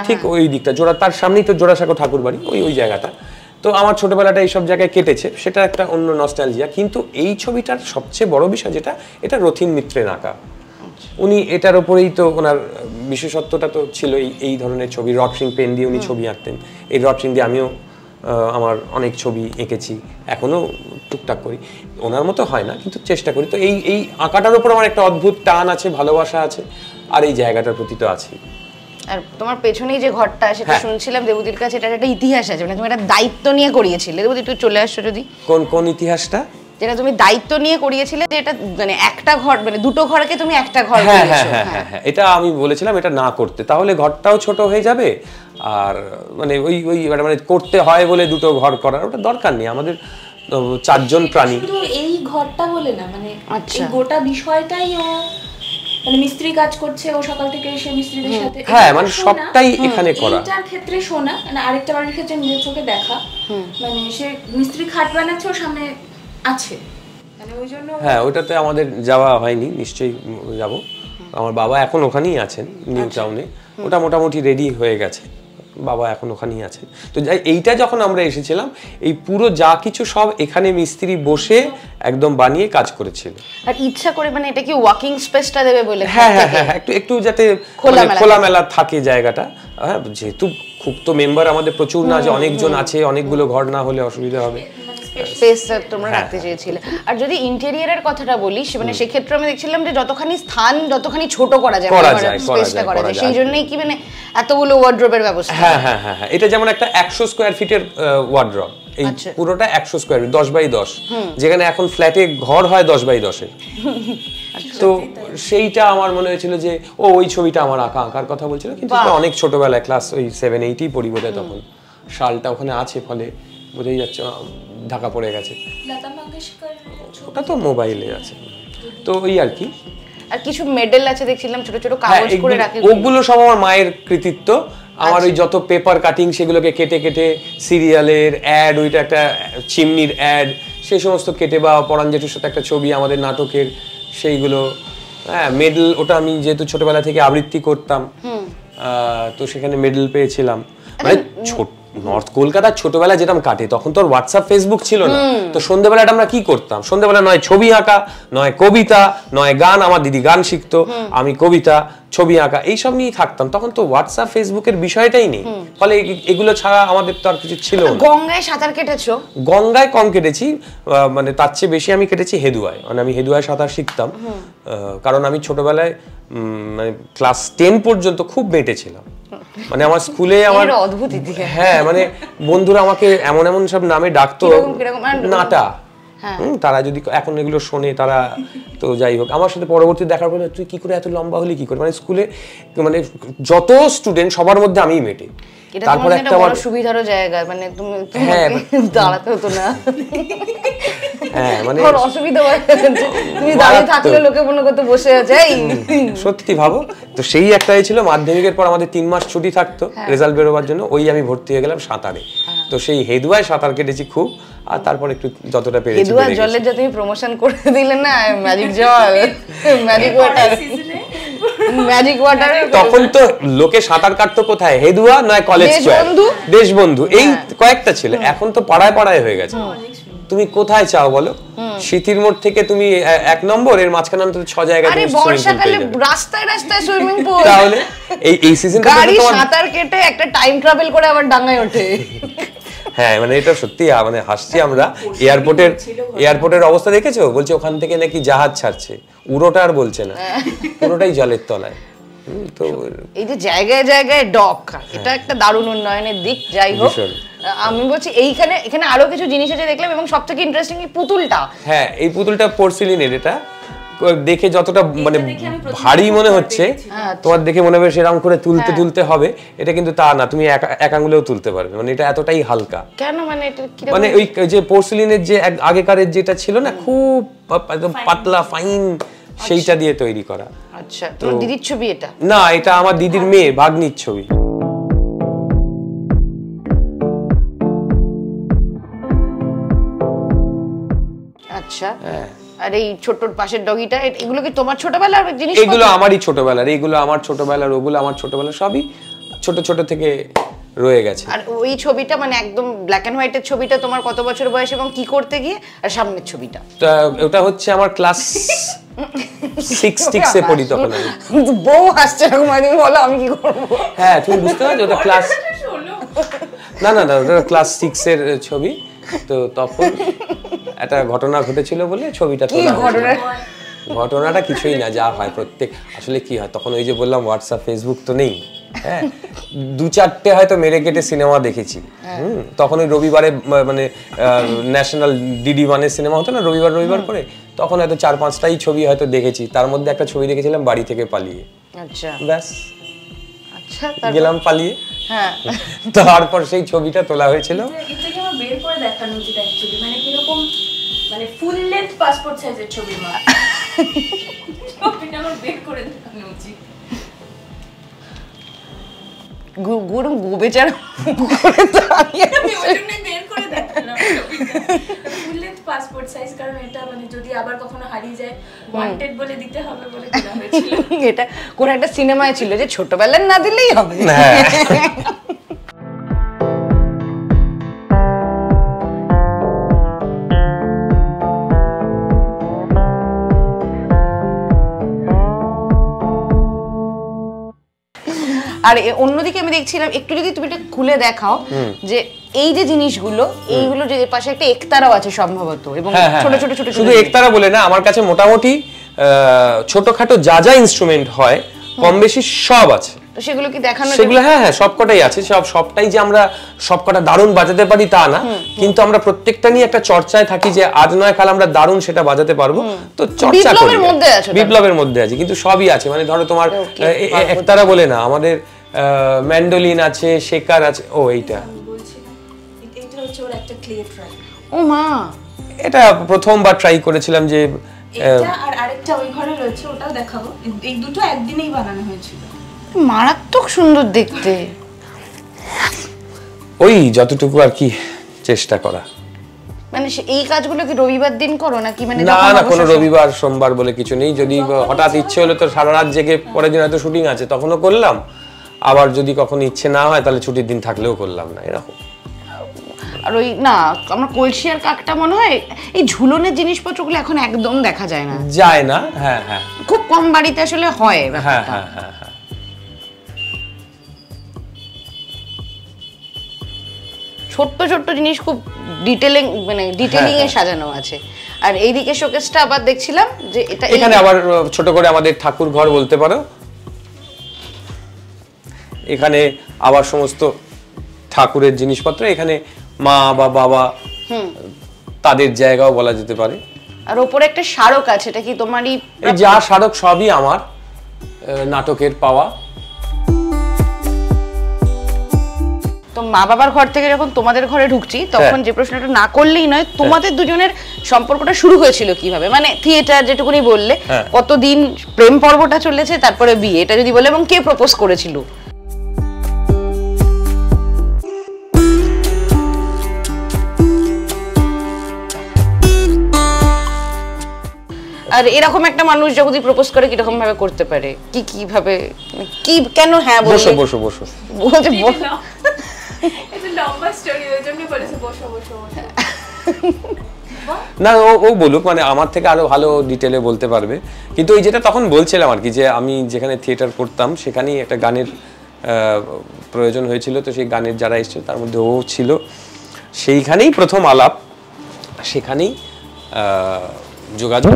ঠিক ওই দিকটা, তার সামনেই তো জোড়াসাঁকো ঠাকুর বাড়ি, ওই জায়গাটা। তো আমার ছোটবেলাটা এইসব জায়গায় কেটেছে, সেটা একটা অন্য নস্টালজিয়া। কিন্তু এই ছবিটার সবচেয়ে বড় বিষয় যেটা, এটা রথীন মিত্রের আঁকা। উনি এটার উপরেই তো ওনার বিশেষত্বটা তো ছিল, এই ধরনের ছবি রটরিং পেন দিয়ে উনি ছবি আঁকতেন। এই রটরিং দিয়ে আমিও আমার অনেক ছবি এঁকেছি, এখনো টুকটাক করি। ওনার মতো হয় না, কিন্তু চেষ্টা করি। তো এই আঁকাটার উপর আমার একটা অদ্ভুত টান আছে, ভালোবাসা আছে, আর এই জায়গাটার প্রতি তো আছে। আর তোমার পেছনেই যে ঘরটা, সেটা শুনছিলাম দেবুদির কাছে এটা একটা ইতিহাস আছে, মানে তুমি একটা দায়িত্ব নিয়ে করিয়েছিলে। দেবুদি, একটু চলে আসছো যদি। কোন ইতিহাসটা? যেটা তুমি দায়িত্ব নিয়ে করিয়েছিলে, যে এটা মানে একটা ঘর, মানে দুটো ঘরকে তুমি একটা ঘর করিয়েছো। হ্যাঁ, এটা আমি বলেছিলাম এটা না করতে, তাহলে ঘরটাও ছোট হয়ে যাবে, আর মানে ওই মানে করতে হয় বলে দুটো ঘর করার ওটা দরকার নেই। আমাদের 4 জন প্রাণী, শুধু এই ঘরটা বলে না, মানে এই গোটা বিষয়টাই ও, মানে মিস্ত্রি কাজ করছে, ও সকাল থেকে এসে মিস্ত্রিদের সাথে, হ্যাঁ, মানে সবটাই এখানে করা। এইটার ক্ষেত্রে শোনা, মানে আরেকটা বাড়ির ক্ষেত্রে নিজের চোখে দেখা, মানে সে মিস্ত্রি খাট বানাচ্ছে, ওর সামনে আছে, মানে ওই জন্য। হ্যাঁ, ওটাতে আমাদের যাওয়া হয়নি, নিশ্চয়ই যাব। আমার বাবা এখন ওখানেই আছেন নিউ টাউনে, ওটা মোটামুটি রেডি হয়ে গেছে, বাবা এখন ওখানেই আছেন। তো এইটা যখন আমরা এসেছিলাম এই পুরো যা কিছু সব এখানে মিস্ত্রি বসে একদম বানিয়ে কাজ করেছিল। আর ইচ্ছা করে মানে এটা কি ওয়াকিং স্পেসটা দেবে বলে? হ্যাঁ হ্যাঁ হ্যাঁ, একটু যাতে খোলামেলা থাকে জায়গাটা। হ্যাঁ, যেহেতু খুব তো মেম্বার আমাদের প্রচুর না, যে অনেকজন আছে, অনেকগুলো ঘর না হলে অসুবিধা হবে, স্পেসটা তোমরা রাখতে চেয়েছিলে। আর যদি ইন্টেরিয়রের কথাটা বলি, মানে সেক্ষেত্রে আমি দেখছিলাম যে যতখানি স্থান যতখানি ছোট করা যায় স্পেসটা করা যায়, সেই জন্যই কি মানে এতগুলো ওয়ার্ড্রোবের ব্যবস্থা। হ্যাঁ হ্যাঁ হ্যাঁ হ্যাঁ, এটা যেমন একটা 100 স্কয়ার ফিটের ওয়ার্ড্রোব, এই পুরোটা 100 স্কয়ার ফিট 10x10, যেখানে এখন ফ্ল্যাটে ঘর হয় 10x10 এর। তো সেইটা আমার মনে হয়েছিল যে ওই ছবিটা আমার আঁকার কথা বলছিল, কিন্তু অনেক ছোটবেলায় ক্লাস ওই 7-8 পড়ি বোধহয় তখন, শালটা ওখানে আছে, ফলে বোঝাই যাচ্ছে ঢাকা পড়ে গেছে। ওটা তো মোবাইলে আছে। তো ওই আর কি, আর কিছু মেডেল আছে দেখছিলাম ছোট ছোট কাগজ করে রাখে, ওগুলো সব আমার মায়ের কৃতিত্ব। আমার ওই যত পেপার কাটিং সেগুলোকে কেটে কেটে সিরিয়ালের অ্যাড, ওইটা একটা চিমনির অ্যাড, সেই সমস্ত কেটে, বা পরাণ জেঠুর সাথে একটা ছবি আমাদের নাটকের, সেইগুলো। হ্যাঁ, মেডেল, ওটা আমি যেহেতু ছোটবেলা থেকে আবৃত্তি করতাম, তো সেখানে মেডেল পেয়েছিলাম। মানে নর্থ কলকাতার ছোটবেলা যেরকম কাটে, তখন তো হোয়াটসঅ্যাপ ফেসবুক ছিল না, তো সন্ধ্যেবেলাটা আমরা কি করতাম, সন্ধ্যেবেলা নয় ছবি আঁকা, নয় কবিতা, নয় গান, আমার দিদি গান শিখতো, আমি কবিতা, ছবি আঁকা, এইসব নিয়েই থাকতাম। তখন তো হোয়াটসঅ্যাপ ফেসবুকের বিষয়টাই নেই, ফলে এগুলো ছাড়া আমাদের তো আর কিছু ছিল না। গঙ্গায় সাঁতার কেটেছো? গঙ্গায় কম কেটেছি, মানে তার চেয়ে বেশি আমি কেটেছি হেদুয়ায়। মানে আমি হেদুয়ায় সাঁতার শিখতাম, কারণ আমি ছোটবেলায় মানে ক্লাস 10 পর্যন্ত খুব বেঁটেছিলাম। মানে আমার স্কুলে আমার অদ্ভুত ইতিহাস। হ্যাঁ, মানে বন্ধুরা আমাকে এমন এমন সব নামে ডাকতো, নাটা। তারা যদি এখন এগুলো শোনে, তারা তো যাই হোক, আমার সাথে পরবর্তী দেখার পরে তুই কি করে এত লম্বা হলি কি করে, মানে স্কুলে মানে যত স্টুডেন্ট সবার মধ্যে আমিই মেটে। তারপর একটা বড় সুবিধারও জায়গা, মানে তুমি দাঁড়াতে হতো না। হ্যাঁ, মানে অসুবিধা হয়, তুমি দাঁড়িয়ে থাকলে লোকে মনে করতে বসে আছে। সত্যি ভাবো, তো সেই একটাই ছিল। মাধ্যমিকের পর আমাদের 3 মাস ছুটি থাকতো রেজাল্ট বেরোবার জন্য, ওই আমি ভর্তি হয়ে গেলাম সাঁতারে। তো সেই হেদুয়ায় সাঁতার কেটেছি খুব, আর তারপর একটু যতটা পেরেছি। হেদুয়া জলের যে তুমি প্রমোশন করে দিলে না, ম্যাজিক জল, ম্যাজিক ওয়াটার, ম্যাজিক ওয়াটার। তখন তো লোকে সাঁতার কাটতো কোথায়, হেদুয়া নয় কলেজ স্কয়ার, দেশবন্ধু, এই কয়েকটা ছিল। এখন তো পাড়ায় পাড়ায় হয়ে গেছে। তুমি কোথায় চাও বলো, স্মৃতির মোড় থেকে তুমি 1 নম্বর, এর মাঝখানে অন্তত 6 জায়গায় তুমি সুইমিং পুল বর্ষাকালে রাস্তায় রাস্তায় সুইমিং পুল। তাহলে এই সিজনটা গাড়ি সাঁতার কেটে একটা টাইম ট্রাভেল করে আবার ডাঙায় ওঠে। হ্যাঁ, মানে এটা সত্যি, মানে হাসছি আমরা। এয়ারপোর্টের অবস্থা দেখেছো? বলছে ওখান থেকে নাকি জাহাজ ছাড়ছে, উড়োটা আর বলছে না, পুরোটাই জলের তলায়। তো এই যে জায়গায় জায়গায় ডক, এটা একটা দারুণ উন্নয়নের দিক। যাই হোক, আমি বলছি এখানে আরো কিছু জিনিস আছে দেখলাম, এবং সবথেকে ইন্টারেস্টিং এই পুতুলটা। হ্যাঁ, এই পুতুলটা পোর্সিলিনের। এটা দেখে যতটা মানে ভারী মনে হচ্ছে, তোমার দেখে মনে হবে সেরকম করে তুলতে হবে, এটা কিন্তু তা না, তুমি এক আঙ্গুলেও তুলতে পারবে। মানে এটা এতটাই হালকা। কেন, মানে এটা কি, মানে ওই যে পোর্সিলিনের যে আগেকারের যেটা ছিল না, খুব একদম পাতলা ফাইন, সেইটা দিয়ে তৈরি করা। আচ্ছা, তোমার দিদির ছবি এটা? না, এটা আমার দিদির মেয়ে ভাগ্নির ছবি। আচ্ছা, আর এই ছোট পাশের ডগিটা, এগুলো কি তোমার ছোটবেলার জিনিস? এগুলো আমারই ছোটবেলার, এইগুলো আমার ছোটবেলার, ওগুলো আমার ছোটবেলার, সবই ছোট ছোট থেকে রয়ে গেছে। আর ওই ছবিটা মানে একদম ব্ল্যাক এন্ড হোয়াইটের ছবিটা তোমার কত বছর বয়স এবং কি করতে গিয়ে? আর সামনের ছবিটা? ওটা হচ্ছে আমার ক্লাস 6 এ পড়ি তখন। বউ হাসছে এরকম, আমি বলো আমি কি করব? হ্যাঁ, তুমি বুঝতে পারছো, ওটা ক্লাস না, ওটা ক্লাস 6 এর ছবি। তো তখন একটা ঘটনা ঘটেছিল বলে ছবিটা তোলা। ঘটনাটা কিছুই না, যা হয় প্রত্যেক, আসলে কি হয় তখন, ওই যে বললাম হোয়াটসঅ্যাপ ফেসবুক তো নেই। হ্যাঁ, 2-4টে হয়তো মেরে কেটে সিনেমা দেখেছি। তখন ওই রবিবারে মানে ন্যাশনাল DD1 সিনেমা হতো না রবিবার করে, তখন হয়তো 4-5টাই ছবি হয়তো দেখেছি। তার মধ্যে একটা ছবি দেখেছিলাম বাড়ি থেকে পালিয়ে। আচ্ছা, ব্যাস, আচ্ছা, গেলাম পালিয়ে। হ্যাঁ, তারপর সেই ছবিটা তোলা হয়েছিল। এটা কি আমার বের করে দেখানো উচিত অ্যাকচুয়ালি, মানে কিরকম, মানে ফুল লেন্থ পাসপোর্ট সাইজের ছবি মা, ছবিটা আমার বের করে দেখানো উচিত। গরম গোবেচার করে তো আমি ওইজন্যই বের করে দেখালাম ছবিটা, full length passport passport size, কারণ এটা মানে যদি আবার কখনো হারিয়ে যায় ওয়ান্টেড বলে দিতে হবে বলে দেওয়া হয়েছিল। এটা কোন একটা সিনেমায় ছিল যে ছোটবেলার না দিলেই হবে। আর অন্যদিকে আমি দেখছিলাম, একটু যদি তুমি এটা খুলে দেখাও, যে এই যে জিনিসগুলো, এইগুলো যে পাশে একটা একতারাও আছে সম্ভবত, এবং ছোট ছোট ছোট শুধু একতারা বলে না, আমার কাছে মোটামুটি ছোটখাটো যা যা ইনস্ট্রুমেন্ট হয় কম বেশি সব আছে। তো সেগুলো কি দেখানো? সেগুলো হ্যাঁ সবকটাই আছে। সবটাই যে আমরা সবকটা দারুণ বাজাতে পারি তা না, কিন্তু আমরা প্রত্যেকটা নিয়ে একটা চর্চায় থাকি যে আজ নয় কাল আমরা দারুণ সেটা বাজাতে পারবো। তো চর্চা করি, বিপ্লবের মধ্যে আছে, কিন্তু সবই আছে। মানে ধরো তোমার একতারা বলে না, আমাদের ম্যান্ডোলিন আছে, শেকার আছে। ও এইটা ও মা, এটা প্রথমবার ট্রাই করেছিলাম যে এটা, আর আরেকটা ওই ঘরে রয়েছে, ওটাও দেখাবো। এই দুটো একদিনেই বানানো হয়েছিল, মারাত্মক সুন্দর দেখতে। ওই যতটুকু আর কি চেষ্টা করা। মানে এই কাজগুলো কি রবিবার দিন করো নাকি? মানে না না, কোনো রবিবার সোমবার বলে কিছু নেই। যদি হঠাৎ ইচ্ছে হলো তো সারা রাত জেগে পরের দিন হয়তো শুটিং আছে তখনও করলাম, আবার যদি কখনো ইচ্ছে না হয় তাহলে ছুটির দিন থাকলেও করলাম না, এরকম। আর ওই না, আমার কলসি আর কাকটা মনে হয় এই ঝুলনের জিনিসপত্রগুলো এখন একদম দেখা যায় না। যায় না, হ্যাঁ হ্যাঁ, খুব কম বাড়িতে আসলে হয়। হ্যাঁ হ্যাঁ হ্যাঁ হ্যাঁ। ছোট্ট ছোট্ট জিনিস খুব ডিটেলিং এ সাজানো আছে। আর এইদিকে শোকেসটা আবার দেখছিলাম যে এটা, এখানে আবার ছোট করে আমাদের ঠাকুর ঘর বলতে পারো। এখানে আবার সমস্ত ঠাকুরের জিনিসপত্র, এখানে মা বা বাবা তাদের জায়গাও বলা যেতে পারে। আর ওপরে একটা স্মারক আছে, এটা কি তোমারই? এই যা স্মারক সবই আমার নাটকের পাওয়া। তো মা বাবার ঘর থেকে যখন তোমাদের ঘরে ঢুকছি তখন যে প্রশ্নটা না করলেই নয়, তোমাদের দুজনের সম্পর্কটা শুরু হয়েছিল কিভাবে? মানে থিয়েটার যেটুকুনি বললে, কতদিন প্রেম পর্বটা চলেছে, তারপরে বিয়ে, এটা যদি বলে, এবং কে প্রপোজ করেছিল? আর এরকম একটা মানুষ যদি প্রপোজ করে কিরকম ভাবে করতে পারে, কিভাবে, কি কেন? হ্যাঁ বসো বসো বসো বলছে এটা লম্বা স্টোরি, ওই জন্যই বলেছে বসো বসো। না, ও বলুক, মানে আমার থেকে আরো ভালো ডিটেলে বলতে পারবে। কিন্তু ওই যেটা তখন বলছিলাম আর কি, যে আমি যেখানে থিয়েটার করতাম সেখানেই একটা গানের প্রয়োজন হয়েছিল। তো সেই গানের যারা এসেছিল তার মধ্যে ও ছিল। সেইখানেই প্রথম আলাপ, সেখানেই যোগাযোগ,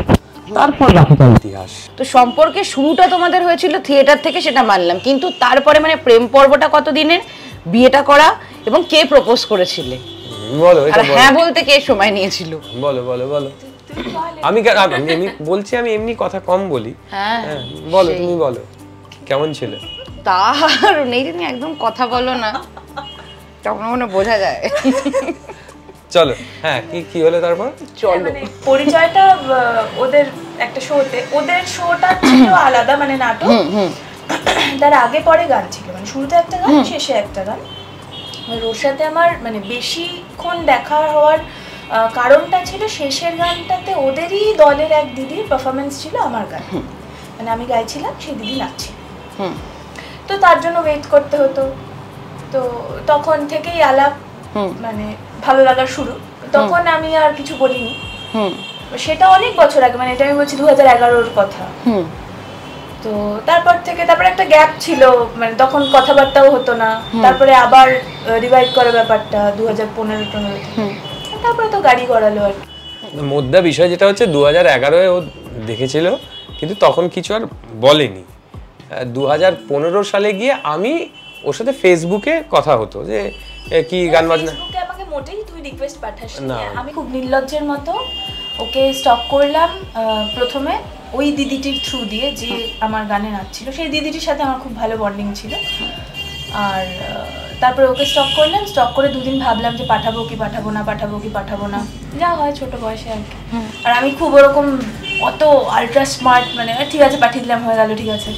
তারপর বাকিটা ইতিহাস। তো সম্পর্কে শুরুটা তোমাদের হয়েছিল থিয়েটার থেকে, সেটা মানলাম, কিন্তু তারপরে মানে প্রেম পর্বটা কতদিনের, বিয়েটা করা, এবং কে প্রপোজ করেছিলে? বলো, আর হ্যাঁ বলতে কে সময় নিয়েছিল? বলো বলো বলো। আমি বলছি, আমি এমনি কথা কম বলি। হ্যাঁ বলো, তুমি বলো কেমন ছিল? তার নেই, তুমি একদম কথা বলো না, তখন মনে বোঝা যায়। চলো, হ্যাঁ কি হলো তারপর? চলো, পরিচয়টা ওদের একটা শোতে, ওদের শোটা ছিল আলাদা, মানে নাটক, তার আগে পরে গান ছিল, মানে শুরুতে একটা গান, শেষে একটা গান। ওর সাথে আমার মানে বেশিক্ষণ দেখা হওয়ার কারণটা ছিল শেষের গানটাতে ওদেরই দলের এক দিদির পারফরমেন্স ছিল আমার গান, মানে আমি গাইছিলাম, সেই দিদি নাচছিল, তো তার জন্য ওয়েট করতে হতো। তো তখন থেকেই আলাপ, মানে ভালো লাগার শুরু। তখন আমি আর কিছু বলিনি, সেটা অনেক বছর আগে, মানে এটা আমি বলছি 2011-র কথা। তো তারপরে একটা গ্যাপ ছিল, মানে তখন কথাবার্তাও হতো না। তারপরে আবার রিভাইভ করার ব্যাপারটা 2015-16 তারপরে তো গাড়ি গড়ালো আর কি। মুদ্রা বিষয় যেটা হচ্ছে 2011-এ ও দেখেছিল, কিন্তু তখন কিছু আর বলেনি। 2015 সালে গিয়ে আমি ওর সাথে ফেসবুকে কথা হতো যে কি গান বাজনা। ফেসবুকে আমাকে মোটেই তুই রিকোয়েস্ট পাঠাস না, আমি খুব নির্লজ্জের মতো ওকে স্টক করলাম প্রথমে ওই দিদিটির থ্রু দিয়ে, যে আমার গানে নাচছিল, সেই দিদিটির সাথে আমার খুব ভালো বন্ডিং ছিল। আর তারপরে ওকে স্টক করলাম, স্টক করে দুদিন ভাবলাম যে পাঠাবো কি পাঠাবো না, যা হয় ছোট বয়সে আর কি। আর আমি খুব ওরকম অত আলট্রা স্মার্ট, মানে ঠিক আছে পাঠিয়ে দিলাম, হয়ে গেল, ঠিক আছে।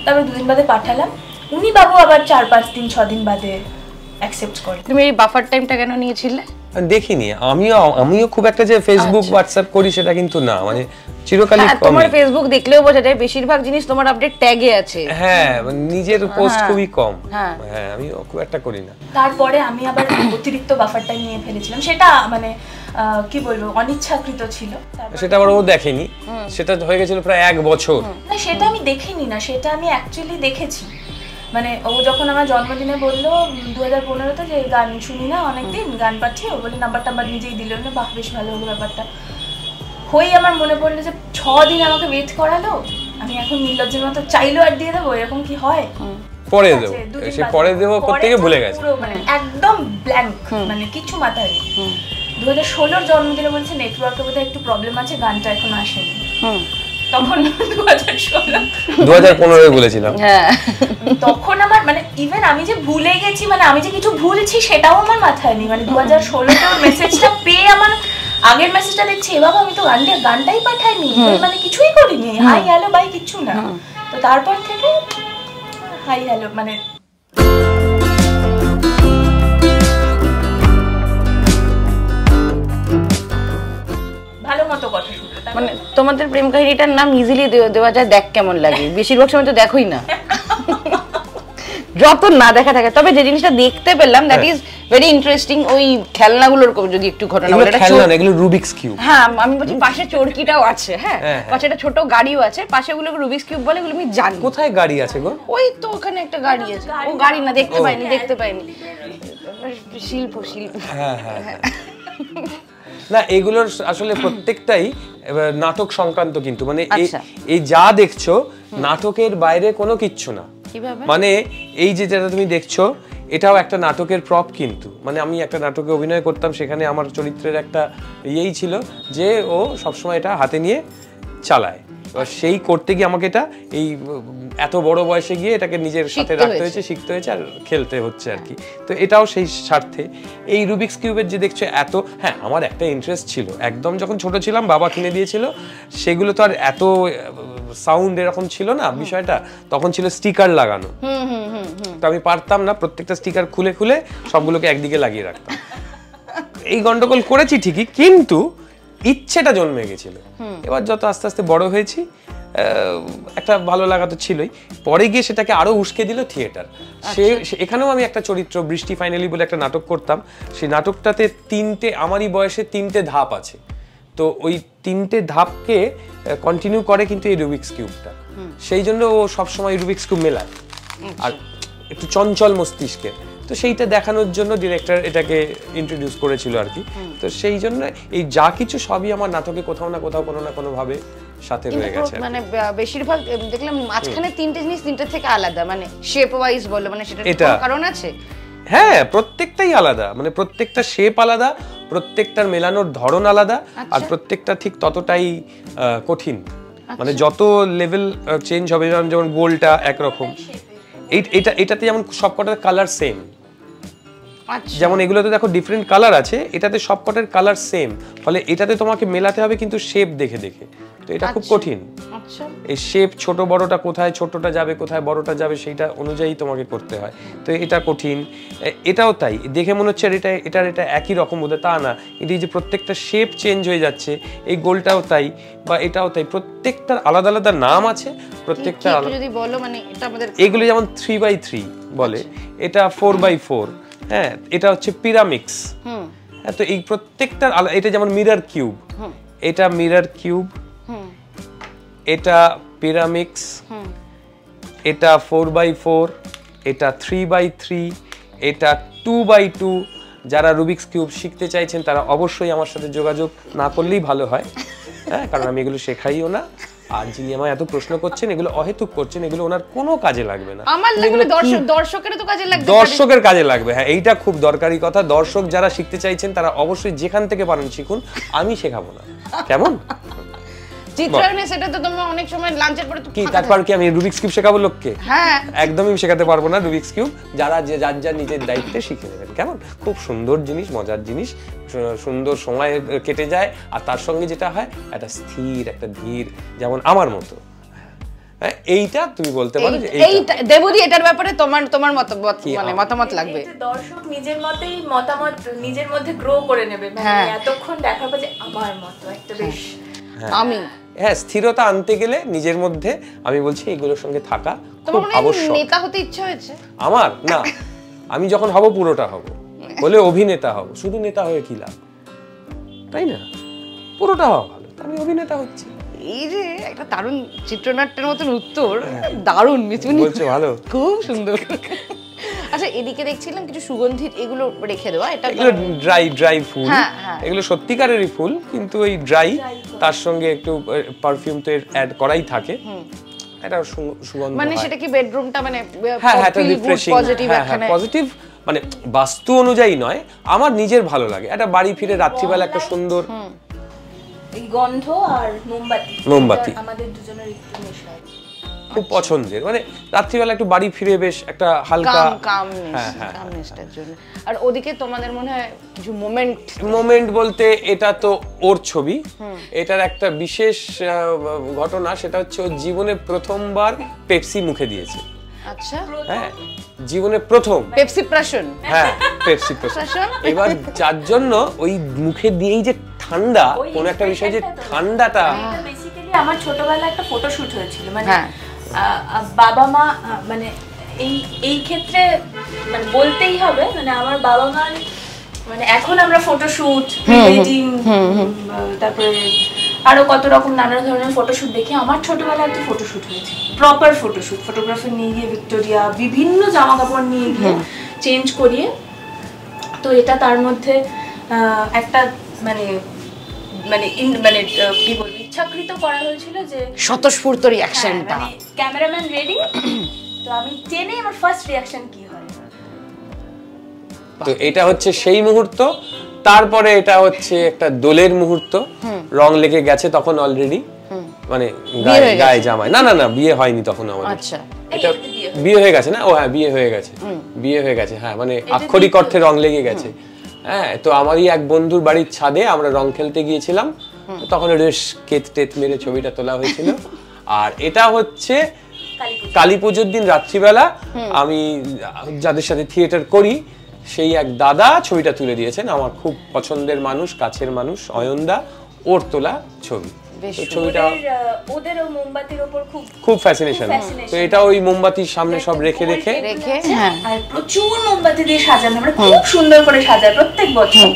তারপরে দুদিন বাদে পাঠালাম, উনি বাবু আবার 4-5 দিন 6 দিন বাদে অ্যাকসেপ্ট করে। তুমি এই বাফার টাইমটা কেন নিয়েছিলে? দেখিনি, আমিও খুব একটা যে ফেসবুক হোয়াটসঅ্যাপ করি সেটা কিন্তু না, মানে চিরকালই কম। তোমার ফেসবুক দেখলেও বোঝা যায় বেশিরভাগ জিনিস তোমার আপডেট ট্যাগে আছে। হ্যাঁ, নিজের পোস্ট খুবই কম। হ্যাঁ, আমি খুব একটা করি না। তারপরে আমি আবার অতিরিক্ত বাফার টাইম নিয়ে ফেলেছিলাম, সেটা মানে কি বলবো অনিচ্ছাকৃত ছিল। সেটা আবার ও দেখেনি, সেটা হয়ে গেছিল প্রায় 1 বছর। না সেটা আমি দেখিনি না, সেটা আমি অ্যাকচুয়ালি দেখেছি। মানে ও যখন আমার জন্মদিনে বললো 2015-তে যে গান শুনি না অনেকদিন, গান পাঠিয়ে, ও বলে নাম্বার নিজেই দিল না, বাহ বেশ ভালো হলো ব্যাপারটা। হয়েই আমার মনে পড়লো যে 6 দিন আমাকে ওয়েট করালো, আমি এখন নির্লজ্জের মতো চাইলেও আর দিয়ে দেবো, এরকম কি হয়? পরে দেবো, সে পরে দেবো করতে গিয়ে ভুলে গেছে, মানে একদম ব্ল্যাঙ্ক, মানে কিছু মাথায় নেই। 2016-র জন্মদিনে বলছে নেটওয়ার্কে বোধহয় একটু প্রবলেম আছে, গানটা এখন আসেনি। তখন 2015 বলেছিলাম। হ্যাঁ, তখন আমার মানে ইভেন আমি যে ভুলে গেছি, মানে আমি যে কিছু ভুলছি সেটাও আমার মাথায় নেই। মানে 2016-তে মেসেজটা পেয়ে আমার আগের মেসেজটা দেখছি, এ বাবা আমি তো গানটাই পাঠাইনি, মানে কিছুই করিনি, হাই হ্যালো বাই কিচ্ছু না। তো তারপর থেকে হাই হ্যালো মানে ভালো মতো কথা শুনতে। মানে তোমাদের প্রেম কাহিনীটার নাম ইজিলি দেওয়া যায় দেখ কেমন লাগে, বেশিরভাগ সময় তো দেখোই না, যত না দেখা থাকে। তবে যে জিনিসটা দেখতে পেলাম দ্যাট ইজ ভেরি ইন্টারেস্টিং, ওই খেলনাগুলোর যদি একটু ঘটনা বলে। এটা খেলনা, এগুলো রুবিক্স কিউব। হ্যাঁ, আমি বলছি পাশে চরকিটাও আছে। হ্যাঁ, পাশে একটা ছোট গাড়িও আছে, পাশে ওগুলো রুবিক্স কিউব বলে, এগুলো আমি জানি। কোথায় গাড়ি আছে গো? ওই তো ওখানে একটা গাড়ি আছে। ও গাড়ি না, দেখতে পাইনি। শিল্প। হ্যাঁ। না, এগুলোর আসলে প্রত্যেকটাই নাটক সংক্রান্ত, কিন্তু মানে এই যা দেখছো নাটকের বাইরে কোনো কিচ্ছু না। মানে এই যে যেটা তুমি দেখছো এটাও একটা নাটকের প্রপ, কিন্তু মানে আমি একটা নাটকে অভিনয় করতাম, সেখানে আমার চরিত্রের একটা ইয়েই ছিল যে ও সবসময় এটা হাতে নিয়ে চালায়। এবার সেই করতে গিয়ে আমাকে এটা এই এত বড় বয়সে গিয়ে এটাকে নিজের সাথে রাখতে হয়েছে, শিখতে হয়েছে আর খেলতে হচ্ছে আর কি। তো এটাও সেই স্বার্থে এই রুবিক্স কিউবের যে দেখছো এত, হ্যাঁ আমার একটা ইন্টারেস্ট ছিল একদম, যখন ছোট ছিলাম বাবা কিনে দিয়েছিল, সেগুলো তো আর এত সাউন্ড এরকম ছিল না বিষয়টা, তখন ছিল স্টিকার লাগানো। তো আমি পারতাম না প্রত্যেকটা স্টিকার খুলে খুলে সবগুলোকে একদিকে লাগিয়ে রাখতাম। এই গন্ডগোল করেছি ঠিকই, কিন্তু ইচ্ছেটা জন্মে গেছিল। এবার যত আস্তে আস্তে বড় হয়েছি একটা ভালো লাগা তো ছিলই, পরে গিয়ে সেটাকে আরো উস্কে দিল থিয়েটার। এখানেও আমি একটা চরিত্র বৃষ্টি ফাইনালি বলে একটা নাটক করতাম, সেই নাটকটাতে আমারই বয়সে 3টে ধাপ আছে। তো ওই 3টে ধাপকে কন্টিনিউ করে কিন্তু এই রুবিক্স কিউবটা, সেই জন্য ও সবসময় রুবিক্স কিউব মেলায় আর একটু চঞ্চল মস্তিষ্কের। তো সেইটা দেখানোর জন্য ডিরেক্টর এটাকে ইন্ট্রোডিউস করেছিল আর কি। তো সেই জন্য এই যা কিছু সবই আমার নাটকে কোথাও না কোথাও কোনো না কোনো ভাবে সাথে রয়ে গেছে। মানে বেশিরভাগ দেখলাম মাঝখানে 3টে জিনিস 3টে থেকে আলাদা, মানে শেপ ওয়াইজ বলে, মানে সেটা কোনো কারণ আছে? হ্যাঁ, প্রত্যেকটাই আলাদা, মানে প্রত্যেকটা শেপ আলাদা, প্রত্যেকটার মেলানোর ধরন আলাদা, আর প্রত্যেকটা ঠিক ততটাই কঠিন। মানে যত লেভেল চেঞ্জ হবে, যেমন গোলটা একরকম, এটাতে যেমন সবকটার কালার সেম, যেমন এগুলোতে দেখো ডিফারেন্ট কালার আছে, এটাতে সবকটার কালার সেম, ফলে এটাতে তোমাকে মেলাতে হবে কিন্তু শেপ দেখে দেখে। তো এটা খুব কঠিন। এই শেপ ছোট বড়টা কোথায় ছোটটা যাবে কোথায় বড়টা যাবে সেইটা অনুযায়ী তোমাকে করতে হয়। তো এটা কঠিন, এটাও তাই, দেখে মনে হচ্ছে এটা একই রকম বোধহয়, তা না, এটা যে প্রত্যেকটা শেপ চেঞ্জ হয়ে যাচ্ছে, এই গোলটাও তাই বা এটাও তাই, প্রত্যেকটার আলাদা আলাদা নাম আছে, প্রত্যেকটা যদি বলো মানে এটা আমাদের এগুলো যেমন 3x3 বলে, এটা 4x4, হ্যাঁ এটা হচ্ছে পিরামিক্স। হ্যাঁ, তো এই প্রত্যেকটার এটা যেমন মিরর কিউব, এটা মিরর কিউব, এটা পিরামিক্স, এটা 4x4, এটা 3x3, এটা 2x2। যারা রুবিক্স কিউব শিখতে চাইছেন তারা অবশ্যই আমার সাথে যোগাযোগ না করলেই ভালো হয়, হ্যাঁ, কারণ আমি এগুলো শেখাইও না। আর যিনি আমায় এত প্রশ্ন করছেন এগুলো অহেতুক করছেন, এগুলো ওনার কোনো কাজে লাগবে না। আমার লাগবে দর্শকের তো কাজে লাগবে, দর্শকের কাজে লাগবে। হ্যাঁ, এইটা খুব দরকারি কথা। দর্শক যারা শিখতে চাইছেন তারা অবশ্যই যেখান থেকে পারেন শিখুন, আমি শেখাবো না। কেমন চিত্রায়নে সেটা তো তোমরা অনেক সময় লাঞ্চের পরে তো কি, তারপর কি আমি রুবিক্স কিউব শেখাবো লোককে? হ্যাঁ, একদমই শেখাতে পারবো না রুবিক্স কিউব। যারা যার নিজের দায়িত্বে শিখে নেবেন। কেমন, খুব সুন্দর জিনিস, মজার জিনিস, সুন্দর সময় কেটে যায়, আর তার সঙ্গে যেটা হয় একটা স্থির, একটা ধীর, যেমন আমার মতো। এইটা তুমি বলতে পারো যে এইটা দেবদি, এটার ব্যাপারে তোমার মতামত লাগবে। দর্শক নিজের মতেই মতামত নিজের মধ্যে গ্রো করে নেবে, মানে এতক্ষণ দেখার পর যে আমার মত একটা বেশ আমি স্থিরতা আনতে গেলে নিজের মধ্যে আমি বলছি এগুলোর সঙ্গে থাকা খুব আবশ্যক। নেতা হতে ইচ্ছা হয়েছে আমার? না, আমি যখন হব পুরোটা হব, বলে অভিনেতা হব। শুধু নেতা হয়ে কি লাভ, তাই না? পুরোটা হওয়া ভালো। আমি অভিনেতা হচ্ছি। এই যে একটা দারুণ চিত্রনাট্যের মতন উত্তর, দারুণ মিথুনি বলছো, ভালো, খুব সুন্দর। আচ্ছা, এদিকে দেখছিলাম কিছু সুগন্ধি এগুলো রেখে দেওয়া, এটা এগুলো ড্রাই ফুল। এগুলো সত্যিকারেরই ফুল, কিন্তু ওই ড্রাই, তার সঙ্গে একটু পারফিউম তো অ্যাড করাই থাকে। এটা সুগন্ধ, মানে সেটা কি বেডরুমটা মানে এটা রিফ্রেশিং, পজিটিভ, মানে বাস্তু অনুযায়ী নয়, আমার নিজের ভালো লাগে। একটা বাড়ি ফিরে রাত্রিবেলা একটা সুন্দর এই গন্ধ আর মোমবাতি আমাদের দুজনের একটু মেশায়, খুব পছন্দের। মানে রাত্রিবেলা একটু বাড়ি ফিরে বেশ একটা হালকা কামনেসটার জন্য। আর ওদিকে তোমাদের মনে হয় কিছু মোমেন্ট বলতে, এটা তো ওর ছবি, এটার একটা বিশেষ ঘটনা, সেটা হচ্ছে ওর জীবনে প্রথমবার পেপসি মুখে দিয়েছে। আচ্ছা, হ্যাঁ, জীবনে প্রথম পেপসি প্রাশন। হ্যাঁ, পেপসি প্রাশন। এবার যার জন্য ওই মুখে দিয়েই যে ঠান্ডা, কোন একটা বিষয় যে ঠান্ডাটা। বেসিক্যালি আমার ছোটবেলায় একটা ফটোশুট হয়েছিল, মানে বাবা মা, মানে এই ক্ষেত্রে মানে বলতেই হবে, মানে আমার বাবা মা, মানে এখন আমরা ফটোশুট, প্রি ওয়েডিং, তারপরে আরো কত রকম নানা ধরনের ফটোশুট দেখি। আমার ছোটবেলায় একটা ফটোশুট হয়েছে, প্রপার ফটোশুট, ফটোগ্রাফার নিয়ে গিয়ে ভিক্টোরিয়া বিভিন্ন জামা কাপড় নিয়ে গিয়ে চেঞ্জ করিয়ে। তো এটা তার মধ্যে একটা মানে মানে মানে কি বলবো, ইচ্ছাকৃত করা হয়েছিল যে স্বতঃস্ফূর্ত রিঅ্যাকশনটা, মানে ক্যামেরাম্যান রেডি, তো আমি টেনে আমার ফার্স্ট রিঅ্যাকশন কি হয়। তো এটা হচ্ছে সেই মুহূর্ত। তারপরে এটা হচ্ছে একটা দোলের মুহূর্ত, রং লেগে গেছে তখন অলরেডি, মানে গায়ে জামায়। না না না, বিয়ে হয়নি তখন আমাদের। আচ্ছা, এটা বিয়ে হয়ে গেছে না? ও হ্যাঁ, বিয়ে হয়ে গেছে, বিয়ে হয়ে গেছে। হ্যাঁ, মানে আক্ষরিক অর্থে রং লেগে গেছে। হ্যাঁ, তো আমারই এক বন্ধুর বাড়ির ছাদে আমরা রং খেলতে গিয়েছিলাম, তখন বেশ কেত মেরে ছবিটা তোলা হয়েছিল। আর এটা হচ্ছে কালী পুজোর দিন রাত্রিবেলা আমি যাদের সাথে থিয়েটার করি, সেই এক দাদা ছবিটা তুলে দিয়েছেন। আমার খুব পছন্দের মানুষ, কাছের মানুষ, অয়নদা, ওর তোলা ছবি। ছবিটা ওদেরও মোমবাতির উপর খুব ফ্যাসিনেশন। তো এটা ওই মোমবাতির সামনে সব রেখে আর প্রচুর মোমবাতি দিয়ে সাজানো, আমরা খুব সুন্দর করে সাজাই প্রত্যেক বছর।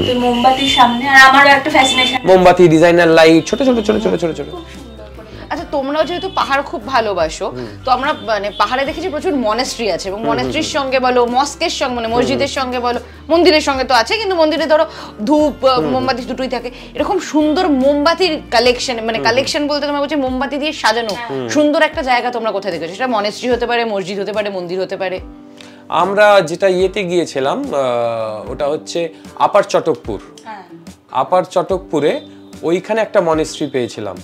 তো মোমবাতির সামনে আর আমারও একটা ফ্যাসিনেশন, মোমবাতি, ডিজাইনার লাইট, ছোট ছোট ছোট ছোট ছোট ছোট। আচ্ছা, তোমরাও যেহেতু পাহাড় খুব ভালোবাসো, তো আমরা মানে পাহাড়ে দেখেছি প্রচুর মনেস্ট্রি আছে, এবং মনেস্ট্রির সঙ্গে বলো, মস্কের সঙ্গে মানে মসজিদের সঙ্গে বলো, মন্দিরের সঙ্গে তো আছে, কিন্তু মন্দিরে ধরো ধূপ মোমবাতি দুটোই থাকে। এরকম সুন্দর মোমবাতির কালেকশন, মানে কালেকশন বলতে তোমরা বলছি মোমবাতি দিয়ে সাজানো সুন্দর একটা জায়গা তোমরা কোথায় দেখেছো? সেটা মনেস্ট্রি হতে পারে, মসজিদ হতে পারে, মন্দির হতে পারে। আমরা যেটা ইয়েতে গিয়েছিলাম, ওটা হচ্ছে আপার চটকপুর। আপার চটকপুরে ওইখানে একটা মনেস্ট্রি পেয়েছিলাম।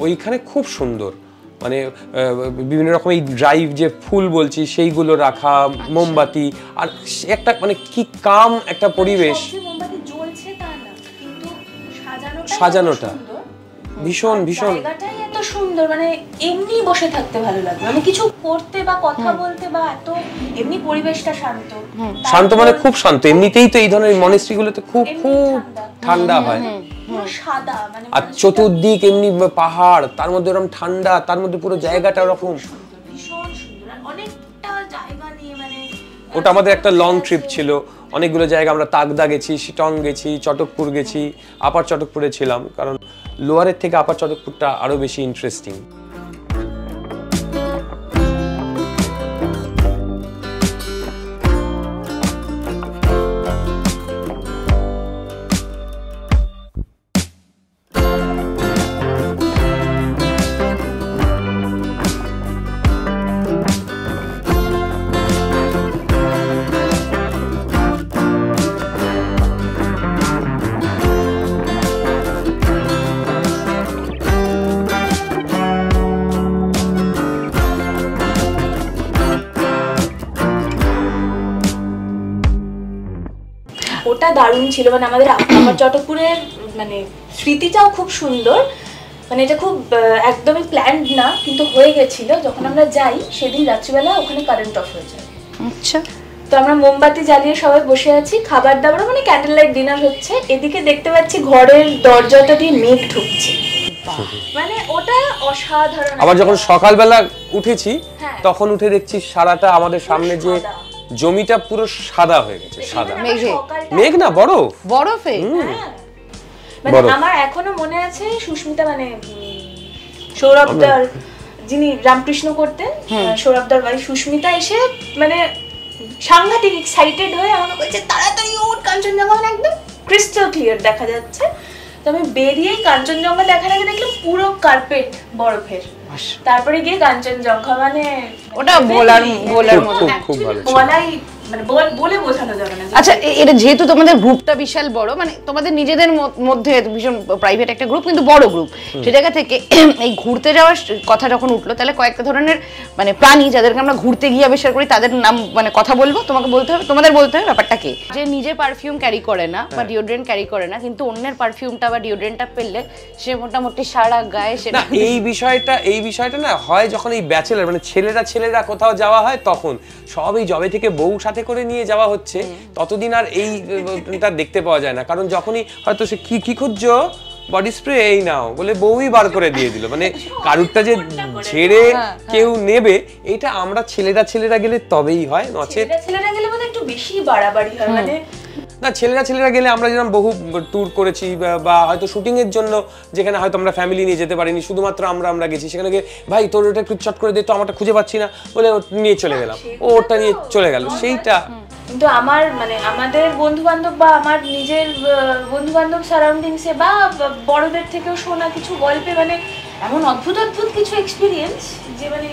ওইখানে খুব সুন্দর, মানে বিভিন্ন রকম এই ড্রাইভ যে ফুল বলছি সেইগুলো রাখা, মোমবাতি, আর একটা মানে কি কাম একটা পরিবেশ। সাজানোটা ভীষণ ভীষণ এত সুন্দর, মানে এমনি বসে থাকতে ভালো লাগবে, মানে কিছু করতে বা কথা বলতে, বা এত এমনি পরিবেশটা শান্ত, মানে খুব শান্ত। এমনিতেই তো এই ধরনের মনেস্ট্রিগুলোতে খুব খুব ঠান্ডা হয়, সাদা, মানে আর চতুর্দিক এমনি পাহাড়, তার মধ্যে এরকম ঠান্ডা, তার মধ্যে পুরো জায়গাটা ওরকম ভীষণ সুন্দর। আর অনেকটা জায়গা নিয়ে, মানে ওটা আমাদের একটা লং ট্রিপ ছিল। অনেকগুলো জায়গা, আমরা তাগদা গেছি, শিটং গেছি, চটকপুর গেছি, আপার চটকপুরে ছিলাম, কারণ লোয়ারের থেকে আপার চটকপুরটা আরো বেশি ইন্টারেস্টিং। ওটা দারুণ ছিল, মানে আমাদের আমার চটকপুরের মানে স্মৃতিটাও খুব সুন্দর। মানে এটা খুব একদমই প্ল্যান্ড না, কিন্তু হয়ে গেছিল। যখন আমরা যাই সেদিন রাত্রিবেলা ওখানে কারেন্ট অফ হয়ে যায়। আচ্ছা। তো আমরা মোমবাতি জ্বালিয়ে সবাই বসে আছি, খাবার দাবার মানে ক্যান্ডেল লাইট ডিনার হচ্ছে। এদিকে দেখতে পাচ্ছি ঘরের দরজাটা দিয়ে মেঘ ঢুকছে, মানে ওটা অসাধারণ। আবার যখন সকালবেলা উঠেছি তখন উঠে দেখছি সারাটা আমাদের সামনে যে জমিটা পুরো সাদা হয়ে গেছে, সাদা মেঘ না বরফে। মানে আমার এখনো মনে আছে সুস্মিতা, মানে সৌরভদার যিনি রামকৃষ্ণ করতেন, সৌরভদার ভাই সুস্মিতা এসে মানে সাংঘাতিক এক্সাইটেড হয়ে আমাকে বলছে তাড়াতাড়ি ওঠ কাঞ্চনজঙ্ঘা, মানে একদম ক্রিস্টাল ক্লিয়ার দেখা যাচ্ছে। তো আমি বেরিয়েই কাঞ্চনজঙ্ঘা দেখার আগে দেখলাম পুরো কার্পেট বরফের, তারপরে গিয়ে কাঞ্চনজঙ্ঘা মানে ওটা বলার মতো খুব ভালো, বলাই মানে বলে বোঝানো যাবে না। আচ্ছা, এটা যেহেতু তোমাদের গ্রুপটা বিশাল বড়, মানে তোমাদের নিজেদের মধ্যে ভীষণ প্রাইভেট একটা গ্রুপ কিন্তু বড় গ্রুপ, সে জায়গা থেকে এই ঘুরতে যাওয়ার কথা যখন উঠলো, তাহলে কয়েকটা ধরনের মানে প্রাণী যাদেরকে আমরা ঘুরতে গিয়ে আবিষ্কার করি তাদের নাম মানে কথা বলবো, তোমাদের বলতে হবে ব্যাপারটা কি। যে নিজে পারফিউম ক্যারি করে না বা ডিওড্রেন্ট ক্যারি করে না, কিন্তু অন্যের পারফিউমটা বা ডিওড্রেন্টটা পেলে সে মোটামুটি সারা গায়ে সেটা। এই বিষয়টা না হয় যখন এই ব্যাচেলার মানে ছেলেরা কোথাও যাওয়া হয় তখন সব এই জবে থেকে বউ সাথে করে নিয়ে যাওয়া হচ্ছে, ততদিন আর এইটা দেখতে পাওয়া যায় না। কারণ যখনই হয়তো সে কি খুঁজছো বডি স্প্রে এই নাও বলে বউই বার করে দিয়ে দিল, মানে কারুরটা যে ছেড়ে কেউ নেবে এটা আমরা ছেলেরা গেলে তবেই হয়, নচেত ছেলেরা গেলে মানে একটু বেশি বাড়াবাড়ি হয়। মানে না ছেলেরা গেলে আমরা যেরকম বহু ট্যুর করেছি বা হয়তো শুটিং এর জন্য যেখানে হয়তো আমরা ফ্যামিলি নিয়ে যেতে পারিনি, শুধুমাত্র আমরা গেছি, সেখানে গিয়ে ভাই তোর ওটা একটু চট করে দে তো, আমারটা খুঁজে পাচ্ছি না বলে নিয়ে চলে গেলাম, ওটা নিয়ে চলে গেল সেইটা। কিন্তু আমার মানে আমাদের বন্ধু বান্ধব বা আমার নিজের বন্ধু বান্ধব সারাউন্ডিংসে বা বড়দের থেকেও শোনা কিছু গল্পে মানে এমন অদ্ভুত কিছু এক্সপিরিয়েন্স যে মানে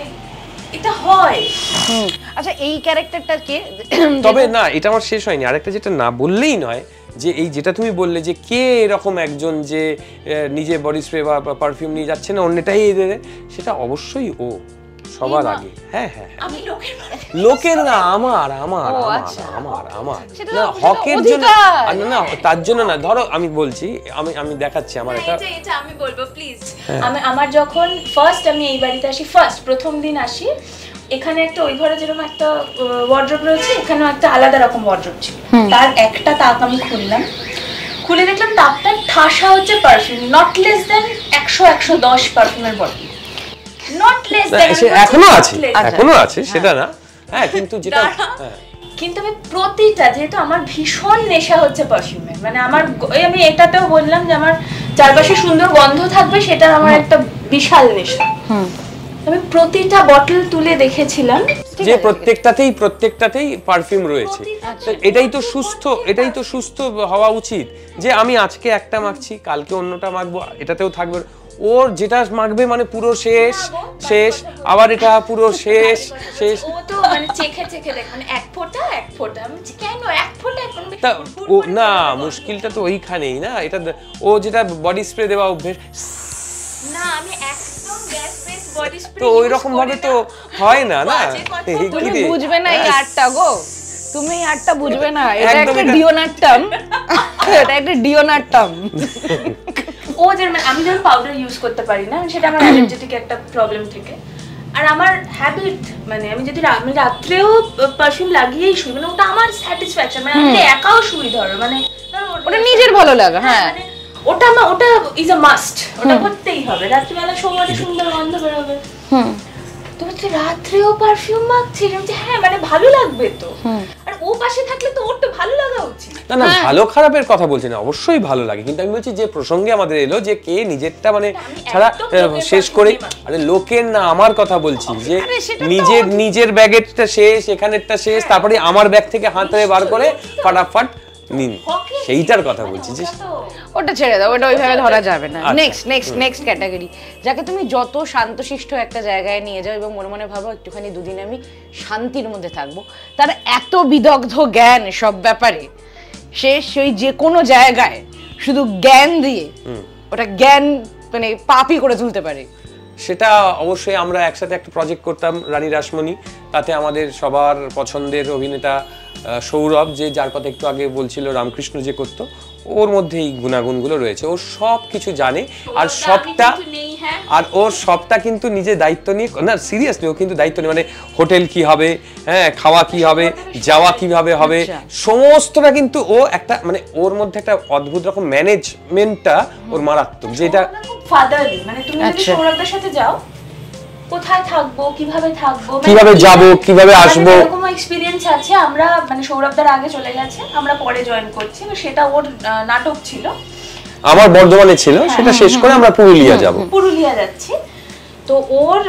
এটা হয়। আচ্ছা, এই ক্যারেক্টারটাকে তবে না এটা আমার শেষ হয়নি, আরেকটা যেটা না বললেই নয়, যে এই যেটা তুমি বললে যে কে এরকম একজন যে নিজে বডি স্প্রে বা পারফিউম নিয়ে যাচ্ছে না অন্যটাই সেটা অবশ্যই ও সবার আগে। হ্যাঁ আমি লোকের না, আমার না হকের জন্য না, তার জন্য না। ধরো আমি বলছি, আমি দেখাচ্ছি আমার এটা আমি বলবো প্লিজ। আমার যখন ফার্স্ট আমি এই বাড়িতে আসি, প্রথম দিন আসি, এখানে একটা ওই ঘরে যেরকম একটা ওয়ার্ড্রোব রয়েছে, এখানেও একটা আলাদা রকম ওয়ার্ড্রোব ছিল। তার একটা তাক আমি খুলে দেখলাম তাকটার ঠাসা হচ্ছে পারফিউম, নট লেস দেন 100-110 পারফিউমের বটল, নট লেস দেন। এখনো আছে সেটা না, হ্যাঁ কিন্তু যেটা কিন্তু আমি প্রতিটা, যেহেতু আমার ভীষণ নেশা হচ্ছে পারফিউমের, মানে আমি এটাতেও বললাম যে আমার চারপাশে সুন্দর গন্ধ থাকবে, সেটা আমার একটা বিশাল নেশা। আমি প্রতিটা বটল তুলে দেখেছিলাম যে প্রত্যেকটাতেই পারফিউম রয়েছে। এটাই তো সুস্থ হওয়া উচিত, যে আমি আজকে একটা মাখছি কালকে অন্যটা মাখবো, এটাতেও থাকবে, ওর যেটা মাখবে মানে পুরো শেষ আবার এটা পুরো শেষ। ও তো মানে চেখে দেখ, মানে এক ফোঁটা আমি কেন এক ফোঁটা ও না, মুশকিলটা তো ওইখানেই না। এটা ও যেটা বডি স্প্রে দেওয়া অভ্যেস না, আমি একদম গ্যাস বেস বডি স্প্রে তো ওই রকম ভাবে তো হয় না। তুমি বুঝবে না এই আর্টটা গো, তুমি এই আর্টটা বুঝবে না, এটা একটা ডিওনার টার্ম। ও যে আমি যখন পাউডার ইউজ করতে পারি না, সেটা আমার অ্যালার্জেটিক একটা প্রবলেম থেকে। আর আমার হ্যাবিট মানে আমি রাত্রেও পারফিউম লাগিয়েই শুই, মানে ওটা আমার স্যাটিসফ্যাকশন, মানে আমি একাও শুই ধরো, মানে ওটা নিজের ভালো লাগা। হ্যাঁ, ওটা ইজ আ মাস্ট, ওটা করতেই হবে। রাত্রিবেলা শোয়ারে সুন্দর গন্ধ বেরোবে, তো রাত্রেও পারফিউম মাখছি, হ্যাঁ মানে ভালো লাগবে তো। আর ও পাশে থাকলে তো ওর তো ভালো লাগা উচিত। না ভালো খারাপের কথা বলছি না, অবশ্যই ভালো লাগে, কিন্তু আমি বলছি যে প্রসঙ্গে আমাদের এলো যে কে নিজেরটা মানে ছাড়া শেষ করে, আরে লোকের না আমার কথা বলছি, যে নিজের ব্যাগেরটা শেষ, এখানেরটা শেষ, তারপরে আমার ব্যাগ থেকে হাতে বার করে ফাটাফাট নিন, সেইটার কথা বলছি। যে ওটা ছেড়ে দাও, ওটা ওইভাবে ধরা যাবে না। নেক্সট ক্যাটাগরি, যাকে তুমি যত শান্তশিষ্ট একটা জায়গায় নিয়ে যাও এবং মনে মনে ভাবো একটুখানি দুদিন আমি শান্তির মধ্যে থাকবো, তার এত বিদগ্ধ জ্ঞান সব ব্যাপারে, সে সেই যে কোনো জায়গায় শুধু জ্ঞান দিয়ে ওটা জ্ঞান মানে পাপই করে তুলতে পারে। সেটা অবশ্যই আমরা একসাথে একটা প্রজেক্ট করতাম রানী রাসমণি, তাতে আমাদের সবার পছন্দের অভিনেতা সৌরভ, যে যার কথা একটু আগে বলছিল রামকৃষ্ণ যে করতো, ওর মধ্যে এই গুণাগুণগুলো রয়েছে, ও সব কিছু জানে আর ওর সবটা কিন্তু নিজে দায়িত্ব নিয়ে, না সিরিয়াসলি ও কিন্তু দায়িত্ব নিয়ে, মানে হোটেল কি হবে, হ্যাঁ খাওয়া কি হবে, যাওয়া কিভাবে হবে, সমস্তটা কিন্তু ও একটা মানে ওর মধ্যে একটা অদ্ভুত রকম ম্যানেজমেন্টটা ওর মারাত্মক, যেটা ফাদারলি, মানে তুমি যদি সৌরভদের সাথে যাও কোথায় থাকবো, কিভাবে থাকবো, কিভাবে যাব, কিভাবে আসবো, এরকম এক্সপেরিয়েন্স আছে। আমরা মানে সৌরভদার আগে চলে গেছে, আমরা পরে জয়েন করছি, সেটা ওর নাটক ছিল, আমার বর্ধমানে ছিল, সেটা শেষ করে আমরা পুরুলিয়া যাচ্ছি। তো ওর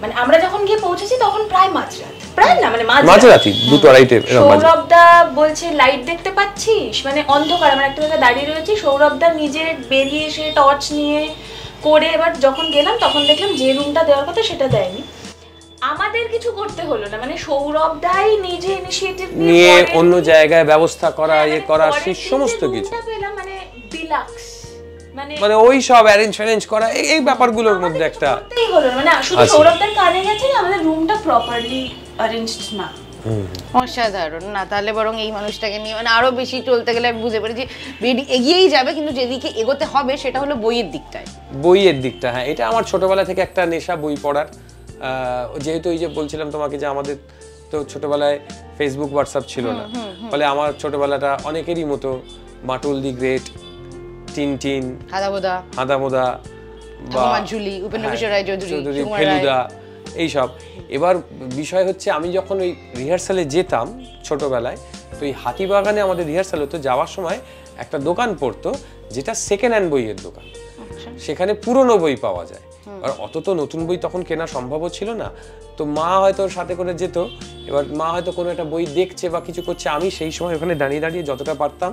মানে আমরা যখন গিয়ে পৌঁছেছি তখন প্রায় মাঝরাত, প্রায় না মানে মাঝরাতি 2-2:30 সৌরভদা বলছে লাইট দেখতে পাচ্ছিস, মানে অন্ধকার, আমরা একটা জায়গায় দাঁড়িয়ে রয়েছি, সৌরভদা নিজে বেরিয়ে এসে টর্চ নিয়ে করে, এবার যখন গেলাম তখন দেখলাম যে রুমটা দেওয়ার কথা সেটা দেয়নি, আমাদের কিছু করতে হলো না, মানে সৌরভদাই নিজে ইনিশিয়েটিভ নিয়ে অন্য জায়গায় ব্যবস্থা করা, করা সেই সমস্ত কিছু পেলাম, মানে ডিলাক্স, মানে ওই সব অ্যারেঞ্জ করা, এই ব্যাপারগুলোর মধ্যে একটা হলো, মানে শুধু সৌরভদার কানে গেছে না, আমাদের রুমটা প্রপারলি অ্যারেঞ্জড না। অসাধারণ না, তাহলে বরং এই মানুষটাকে নিয়ে মানে আরো বেশি চলতে গেলে আমি বুঝতে পারি যে এগিয়েই যাবে, কিন্তু যেদিকে এগোতে হবে সেটা হলো বইয়ের দিকটা। হ্যাঁ, এটা আমার ছোটবেলা থেকে একটা নেশা, বই পড়ার। যেহেতু এই যে বলছিলাম তোমাকে যে আমাদের তো ছোটবেলায় ফেসবুক হোয়াটসঅ্যাপ ছিল না, ফলে আমার ছোটবেলাটা অনেকেরই মতো বাটুল দি গ্রেট, টিনটিন, হাদামোদা, উপেন্দ্র কিশোর রায় চৌধুরী, ফেলুদা, এইসব। এবার বিষয় হচ্ছে আমি যখন ওই রিহার্সালে যেতাম ছোটবেলায়, তো এই হাতিবাগানে আমাদের রিহার্সাল হতো, যাওয়ার সময় একটা দোকান পড়তো যেটা সেকেন্ড হ্যান্ড বইয়ের দোকান, সেখানে পুরনো বই পাওয়া যায়, আর অত তো নতুন বই তখন কেনা সম্ভবও ছিল না, তো মা হয়তো ওর সাথে করে যেত, এবার মা হয়তো কোনো একটা বই দেখছে বা কিছু করছে, আমি সেই সময় ওখানে দাঁড়িয়ে যতটা পারতাম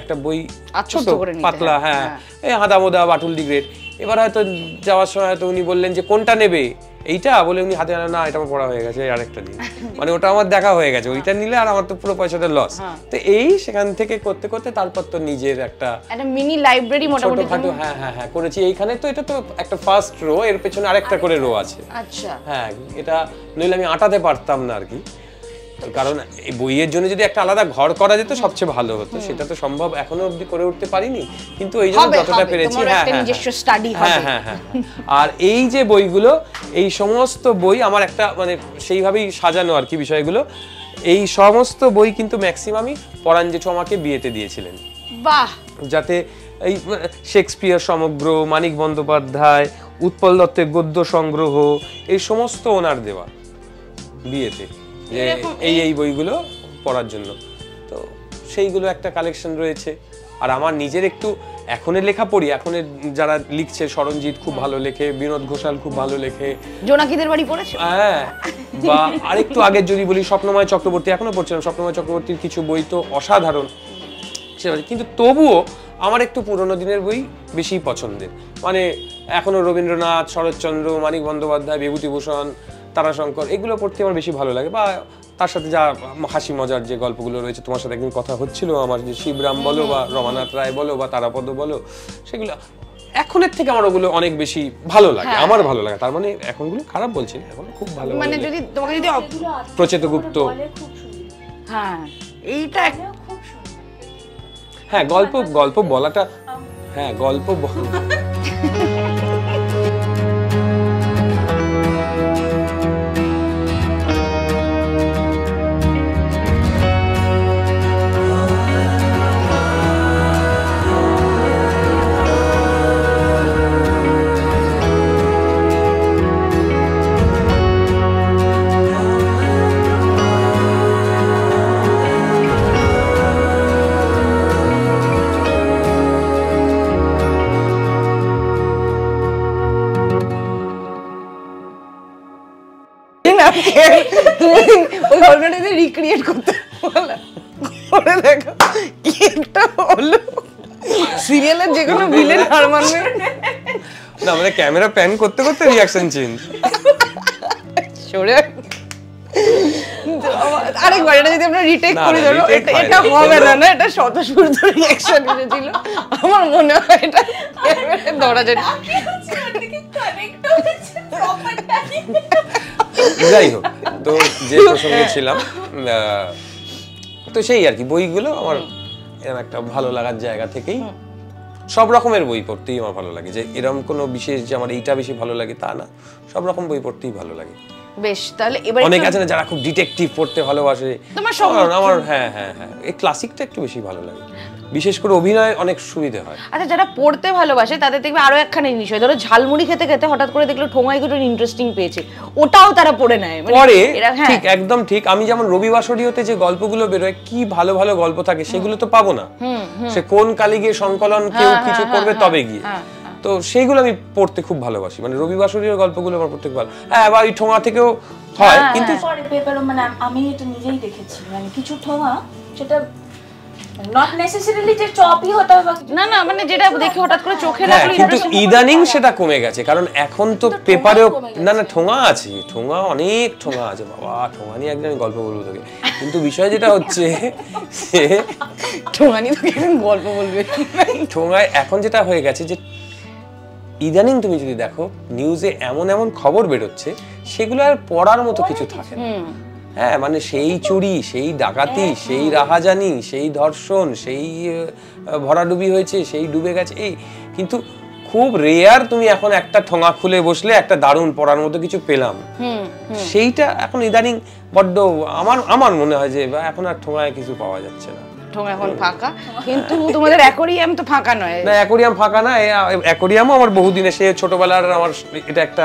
একটা বই ছোট পাতলা, হ্যাঁ এই হাদামোদা, বাটুল দি গ্রেট, এবার হয়তো যাওয়ার সময় হয়তো উনি বললেন যে কোনটা নেবে, এইটা বলে উনি হাতে আনা, না এটা আমার পড়া হয়ে গেছে, আরেকটা দিন, মানে ওটা আমার দেখা হয়ে গেছে, ওইটা নিলে আর আমার তো পুরো পয়সাটা লস। তো এই সেখান থেকে করতে করতে তারপর তো নিজের একটা মিনি লাইব্রেরি মোটামুটি হ্যাঁ করেছি এইখানে। তো এটা তো একটা ফার্স্ট রো, এর পেছনে আরেকটা করে রো আছে। আচ্ছা, হ্যাঁ, এটা নইলে আমি আটাতে পারতাম না আর কি, কারণ এই বইয়ের জন্য যদি একটা আলাদা ঘর করা যেত সবচেয়ে ভালো হতো, সেটা তো সম্ভব এখনো অবধি করে উঠতে পারিনি, কিন্তু এই জন্য যতটা পেরেছি। হ্যাঁ, আর এই যে বইগুলো, এই সমস্ত বই আমার একটা মানে সেইভাবেই সাজানো আর কি বিষয়গুলো, এই সমস্ত বই কিন্তু ম্যাক্সিমামই পরাণ জেঠু আমাকে বিয়েতে দিয়েছিলেন, বাহ, যাতে এই শেক্সপিয়ার সমগ্র, মানিক বন্দ্যোপাধ্যায়, উৎপল দত্তের গদ্য সংগ্রহ, এই সমস্ত ওনার দেওয়া বিয়েতে, যে এই বইগুলো পড়ার জন্য, তো সেইগুলো একটা কালেকশন রয়েছে। আর আমার নিজের একটু এখনের লেখা পড়ি, এখনের যারা লিখছে, সরঞ্জিত খুব ভালো লেখে, বিনোদ ঘোষাল খুব ভালো লেখে, জোনাকিদের বাড়ি পড়েছো? হ্যাঁ, বা আরেকটু আগের যদি বলি স্বপ্নময় চক্রবর্তী, এখনো পড়ছিলাম, স্বপ্নময় চক্রবর্তীর কিছু বই তো অসাধারণ, কিন্তু তবুও আমার একটু পুরোনো দিনের বই বেশি পছন্দের, মানে এখনো রবীন্দ্রনাথ, শরৎচন্দ্র, মানিক বন্দ্যোপাধ্যায়, বিভূতিভূষণ, তারাশঙ্কর, এগুলো পড়তে আমার বেশি ভালো লাগে, বা তার সাথে যা হাসি মজার যে গল্পগুলো রয়েছে, তোমার সাথে একদিন কথা হচ্ছিল আমার, যে শিবরাম বলো বা রমানাথ রায় বলো বা তারাপদ বলো, সেগুলো এখনের থেকে আমার ওগুলো অনেক বেশি ভালো লাগে, আমার ভালো লাগে। তার মানে এখনগুলো খারাপ বলছি না, এখন খুব ভালো, মানে যদি তোমাকে যদি প্রচেত গুপ্ত, হ্যাঁ এইটা হ্যাঁ গল্প বলাটা, হ্যাঁ গল্প ওই গল্পটাতে রিক্রিয়েট করতে করে দেখো কি একটা হলো, সিরিয়ালের যে কোনো ভিলেন হার মানবে না, মানে ক্যামেরা প্যান করতে করতে রিঅ্যাকশন চেঞ্জ, সরে আরেকবার এটা যদি আমরা রিটেক করি ধরো এটা হবে না, এটা স্বতঃস্ফূর্ত রিঅ্যাকশন এসেছিল, আমার মনে হয় এটা ধরা যায়। যাই হোক, তো যে প্রসঙ্গে ছিলাম, তো সেই আর কি বইগুলো আমার এরকম একটা ভালো লাগার জায়গা থেকেই, সব রকমের বই পড়তেই আমার ভালো লাগে, যে এরকম কোনো বিশেষ যে আমার এইটা বেশি ভালো লাগে তা না, সব রকম বই পড়তেই ভালো লাগে। বেশ, তাহলে এবার অনেক আছে না যারা খুব ডিটেকটিভ পড়তে ভালোবাসে, আমার হ্যাঁ এই ক্লাসিকটা একটু বেশি ভালো লাগে, বিশেষ করে অভিনয় অনেক সুবিধা হয়। আচ্ছা, যারা পড়তে ভালোবাসে তাদের দেখবে আরো একখানা জিনিস হয়, ধরো ঝালমুড়ি খেতে খেতে হঠাৎ করে দেখলো ঠোঙাইগুলো ইন্টারেস্টিং পেয়েছে, ওটাও তারা পড়ে নেয় পরে। ঠিক, একদম ঠিক। আমি যেমন রবিবাসরীয়তে যে গল্পগুলো বেরোয়, কি ভালো ভালো গল্প থাকে, সেগুলো তো পাবো না, সে কোন কালে গিয়ে সংকলন কেউ কিছু করবে তবে গিয়ে, তো সেইগুলো আমি পড়তে খুব ভালোবাসি, মানে রবিবাসরীয় গল্পগুলো আমার পড়তে খুব ভালো। হ্যাঁ, বা ওই ঠোঙা থেকেও হয়, কিন্তু পেপারও মানে আমি এটা নিজেই দেখেছি, মানে কিছু ঠোঙা সেটা নট নেসেসারিলি যে চপই হতে হবে না, না, মানে যেটা দেখে হঠাৎ করে চোখে লাগলো, কিন্তু ইদানিং সেটা কমে গেছে, কারণ এখন তো পেপারেও না ঠোঙা আছে, ঠোঙা অনেক ঠোঙা আছে, বাবা ঠোঙা নিয়ে একদিন গল্প বলবো তোকে। কিন্তু বিষয় যেটা হচ্ছে ঠোঙা নিয়ে তোকে গল্প বলবে, ঠোঙায় এখন যেটা হয়ে গেছে যে ইদানিং তুমি যদি দেখো নিউজে এমন এমন খবর বেরোচ্ছে, সেগুলো আর পড়ার মতো কিছু থাকে না। হ্যাঁ, মানে সেই চুরি, সেই ডাকাতি, সেই রাহাজানি, সেই ধর্ষণ, সেই ভরাডুবি হয়েছে, সেই ডুবে গেছে, এই কিন্তু খুব রেয়ার তুমি এখন একটা ঠোঙা খুলে বসলে একটা দারুণ পড়ার মতো কিছু পেলাম, সেইটা এখন ইদানিং বড্ড আমার মনে হয় যে এখন আর ঠোঙায় কিছু পাওয়া যাচ্ছে না। ঠোঙা এখন ফাঁকা, কিন্তু তোমাদের অ্যাকোয়ারিয়াম তো ফাঁকা নয়। না, অ্যাকোয়ারিয়াম ফাঁকা না, অ্যাকোয়ারিয়ামও আমার বহুদিনে, সে ছোটবেলার আমার এটা একটা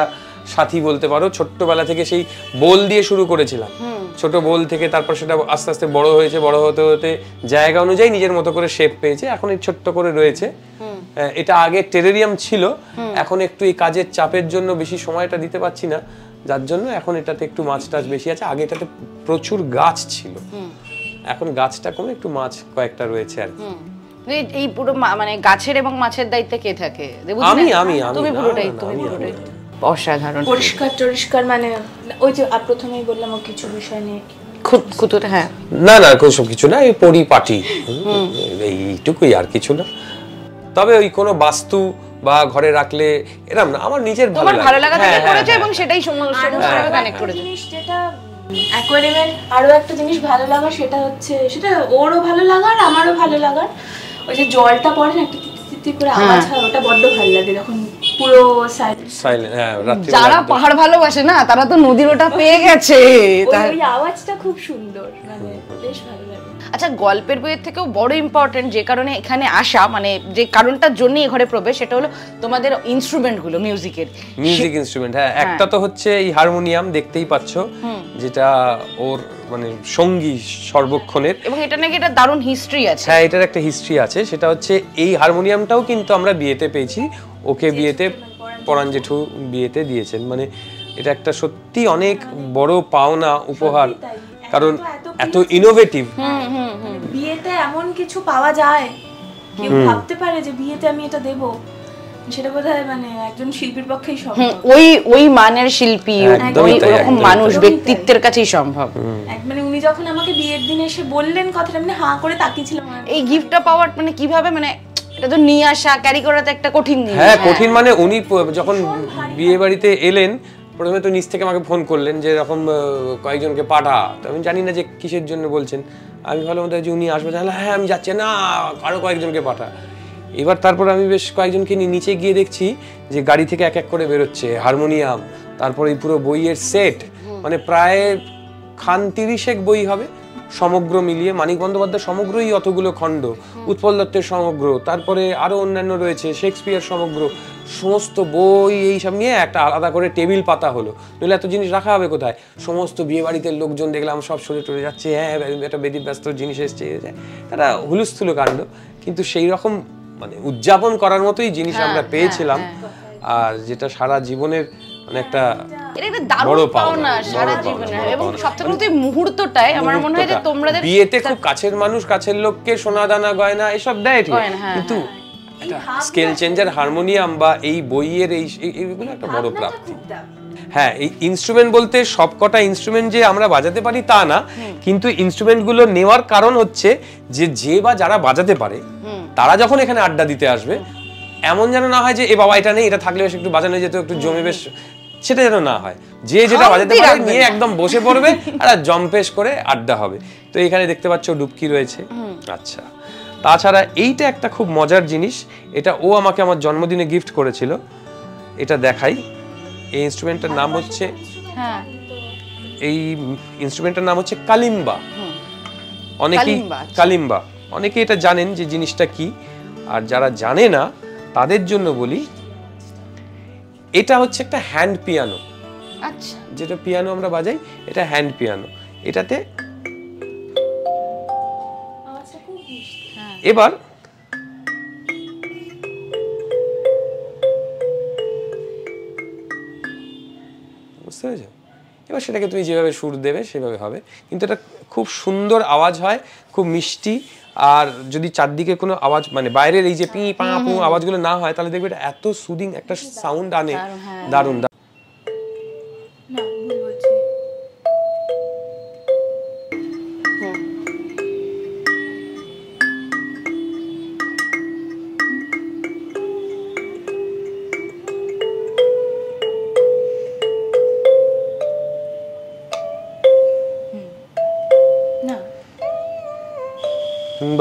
সাথী বলতে পারো, ছোট্টবেলা থেকে সেই বোল দিয়ে শুরু করেছিলাম, ছোট বোল থেকে তারপর সেটা আস্তে আস্তে বড় হয়েছে, বড় হতে হতে জায়গা অনুযায়ী নিজের মতো করে শেপ পেয়েছে, এখন এই ছোট্ট করে রয়েছে। এটা আগে টেরেরিয়াম ছিল, এখন একটু এই কাজের চাপের জন্য বেশি সময়টা দিতে পারছি না, যার জন্য এখন এটাতে একটু মাছ টাছ বেশি আছে। আগে এটাতে প্রচুর গাছ ছিল, এখন গাছটা কমে একটু মাছ কয়েকটা রয়েছে আর কি। এই পুরো মানে গাছের এবং মাছের দায়িত্বে কে থাকে? তুমি পুরোটাই, অসাধারণ। পরিষ্কার মানে ওই যে প্রথমেই বললাম ও কিছু বিষয় নিয়ে খুঁতুতে, হ্যাঁ, না সব কিছু না, এই পরিপাটি এইটুকুই, আর কিছু না। তবে ওই কোনো বাস্তু বা ঘরে রাখলে এরকম না, আমার নিজের ভালো লাগা থেকে করেছে এবং সেটাই সমস্যার সাথে কানেক্ট করেছে। জিনিস যেটা অ্যাকোয়ারিয়ামের আরো একটা জিনিস ভালো লাগা, সেটা হচ্ছে সেটা ওরও ভালো লাগা আর আমারও ভালো লাগার, ওই যে জলটা পড়ে না একটা টিটি করে আওয়াজ হয়, ওটা বড্ড ভালো লাগে যখন পুরো সাইলেন্ট। হ্যাঁ, রাত্রি যারা পাহাড় ভালোবাসে না তারা তো নদীর ওটা পেয়ে গেছে, ওই আওয়াজটা খুব সুন্দর, মানে বেশ ভালো লাগে। আচ্ছা, গল্পের বইয়ের থেকেও বড় ইম্পর্টেন্ট যে কারণে এখানে আসা, মানে যে কারণটার জন্য এই ঘরে প্রবেশ, সেটা হলো তোমাদের ইনস্ট্রুমেন্ট গুলো, মিউজিক ইনস্ট্রুমেন্ট। হ্যাঁ, একটা তো হচ্ছে এই হারমোনিয়াম, দেখতেই পাচ্ছ, যেটা ওর মানে সঙ্গী সর্বক্ষণের, এবং এটা নাকি একটা দারুণ হিস্ট্রি আছে। হ্যাঁ, এটার একটা হিস্ট্রি আছে, সেটা হচ্ছে এই হারমোনিয়ামটাও কিন্তু আমরা বিয়েতে পেয়েছি, ওকে বিয়েতে পরাণ জেঠু বিয়েতে দিয়েছেন, মানে এটা একটা সত্যি অনেক বড় পাওনা উপহার, কারণ এত ইনোভেটিভ। বিয়েতে এমন কিছু পাওয়া যায়, কেউ ভাবতে পারে যে বিয়েতে আমি এটা দেব, সেটা বোধহয় মানে একজন শিল্পীর পক্ষেই সম্ভব, ওই মানের শিল্পী, ওই রকম মানুষ ব্যক্তিত্বের কাছেই সম্ভব। মানে উনি যখন আমাকে বিয়ের দিন এসে বললেন কথাটা, আমি হাঁ করে তাকিয়েছিলাম। এই গিফটটা পাওয়ার মানে কিভাবে, মানে এটা তো নিয়ে আসা, ক্যারি করাতে একটা কঠিন জিনিস। হ্যাঁ, কঠিন, মানে উনি যখন বিয়ে বাড়িতে এলেন, প্রথমে তো নিচ থেকে আমাকে ফোন করলেন যে এরকম কয়েকজনকে পাঠা, তো আমি জানি না যে কিসের জন্য বলছেন, আমি ভালো মতো যে উনি আসবে, হ্যাঁ আমি যাচ্ছি, না আরো কয়েকজনকে পাঠা। এবার তারপর আমি বেশ কয়েকজনকে নিয়ে নিচে গিয়ে দেখছি যে গাড়ি থেকে এক এক করে বেরোচ্ছে হারমোনিয়াম, তারপর এই পুরো বইয়ের সেট, মানে প্রায় 30 বই হবে সমগ্র মিলিয়ে, মানিক বন্দ্যোপাধ্যায় সমগ্রই অতগুলো খণ্ড, উৎপল দত্তের সমগ্র, তারপরে আরো অন্যান্য রয়েছে, শেক্সপিয়ার সমগ্র, সমস্ত বই এইসব নিয়ে একটা আলাদা করে টেবিল পাতা হলো, নইলে এত জিনিস রাখা হবে কোথায়। সমস্ত বিয়ে বাড়িতে লোকজন দেখলাম সব সরে টরে যাচ্ছে, হ্যাঁ একটা ব্যস্ত জিনিস এসছে, একটা হুলস্থুল কাণ্ড, কিন্তু সেই রকম মানে উদযাপন করার মতোই জিনিস আমরা পেয়েছিলাম, আর যেটা সারা জীবনের মানে একটা বড় পাওনা সারা জীবনের। এবং সবথেকে মুহূর্তটাই আমার মনে হয় যে তোমরা বিয়েতে খুব কাছের মানুষ, কাছের লোককে সোনা দানা গয়না এসব দেয় ঠিক, কিন্তু স্কেল চেঞ্জার হারমোনিয়াম বা এই বইয়ের এইগুলো একটা বড় প্রাপ্তি। হ্যাঁ, এই ইনস্ট্রুমেন্ট বলতে সবকটা ইনস্ট্রুমেন্ট যে আমরা বাজাতে পারি তা না, কিন্তু ইনস্ট্রুমেন্টগুলো নেওয়ার কারণ হচ্ছে যে বা যারা বাজাতে পারে তারা যখন এখানে আড্ডা দিতে আসবে, এমন যেন না হয় যে এ বাবা এটা নেই, এটা থাকলে বেশ একটু বাজানো যেত, একটু জমে বেশ, সেটা যেন না হয়। যে যেটা বাজাতে পারে নিয়ে একদম বসে পড়বে আর জম্পেশ করে আড্ডা হবে। তো এখানে দেখতে পাচ্ছ ডুবকি রয়েছে। আচ্ছা, তাছাড়া এইটা একটা খুব মজার জিনিস, এটা ও আমাকে আমার জন্মদিনে গিফট করেছিল। এটা দেখাই, এই ইনস্ট্রুমেন্টের নাম হচ্ছে কালিম্বা। অনেকেই কালিম্বা, অনেকে এটা জানেন যে জিনিসটা কি, আর যারা জানে না তাদের জন্য বলি, এটা হচ্ছে একটা হ্যান্ড পিয়ানো। আচ্ছা, যেটা পিয়ানো আমরা বাজাই, এটা হ্যান্ড পিয়ানো। এটাতে এবার বুঝতে পেরেছো? এবার সেটাকে তুমি যেভাবে সুর দেবে সেভাবে হবে, কিন্তু এটা খুব সুন্দর আওয়াজ হয়, খুব মিষ্টি। আর যদি চারদিকে কোনো আওয়াজ, মানে বাইরের এই যে পি পা পু আওয়াজগুলো না হয়, তাহলে দেখবে এটা এত সুদিং একটা সাউন্ড আনে, দারুণ।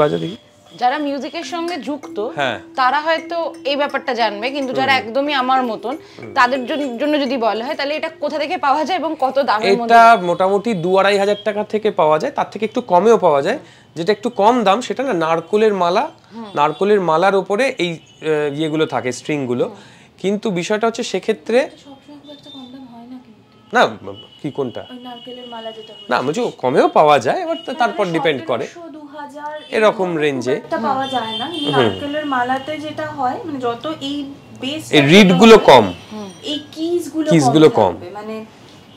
বাজা দেখি। যারা মিউজিকের সঙ্গে যুক্ত তারা হয়তো এই ব্যাপারটা জানবে, কিন্তু যারা একদমই আমার মতন তাদের জন্য যদি বলা হয়, তাহলে এটা কোথা থেকে পাওয়া যায় এবং কত দামের মধ্যে? এটা মোটামুটি 2-2.5 হাজার টাকা থেকে পাওয়া যায়, তার থেকে একটু কমেও পাওয়া যায়। যেটা একটু কম দাম সেটা না নারকোলের মালা, নারকোলের মালার উপরে এই ইয়েগুলো থাকে, স্ট্রিংগুলো। কিন্তু বিষয়টা হচ্ছে সেক্ষেত্রে না, কি কোনটা না বলছি, কমেও পাওয়া যায়, এবার তারপর ডিপেন্ড করে, এরকম রেঞ্জে পাওয়া যায় না। নারকেলের মালাতে যেটা হয়, মানে যত এই বেস এই রিড গুলো কম, এই কিস গুলো কম, মানে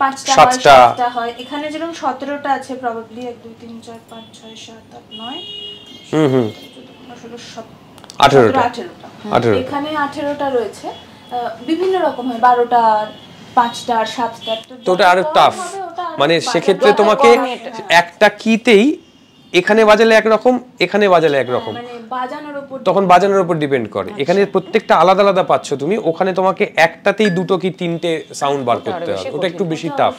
5টা হয়। এখানে যেরকম 17টা আছে, প্রবাবলি 1 2 3 4 5 6 7 8 9 18টা। এখানে 18টা রয়েছে, বিভিন্ন রকম হয়, 12টা 5টা 7টা। তো ওটা আরো টাফ, মানে সেক্ষেত্রে তোমাকে একটা কিতেই এখানে বাজালে একরকম, এখানে বাজালে একরকম, তখন বাজানোর উপর ডিপেন্ড করে। এখানে প্রত্যেকটা আলাদা আলাদা পাচ্ছ তুমি, ওখানে তোমাকে একটাতেই 2টো কি 3টে সাউন্ড বার করতে হবে, ওটা একটু বেশি টাফ।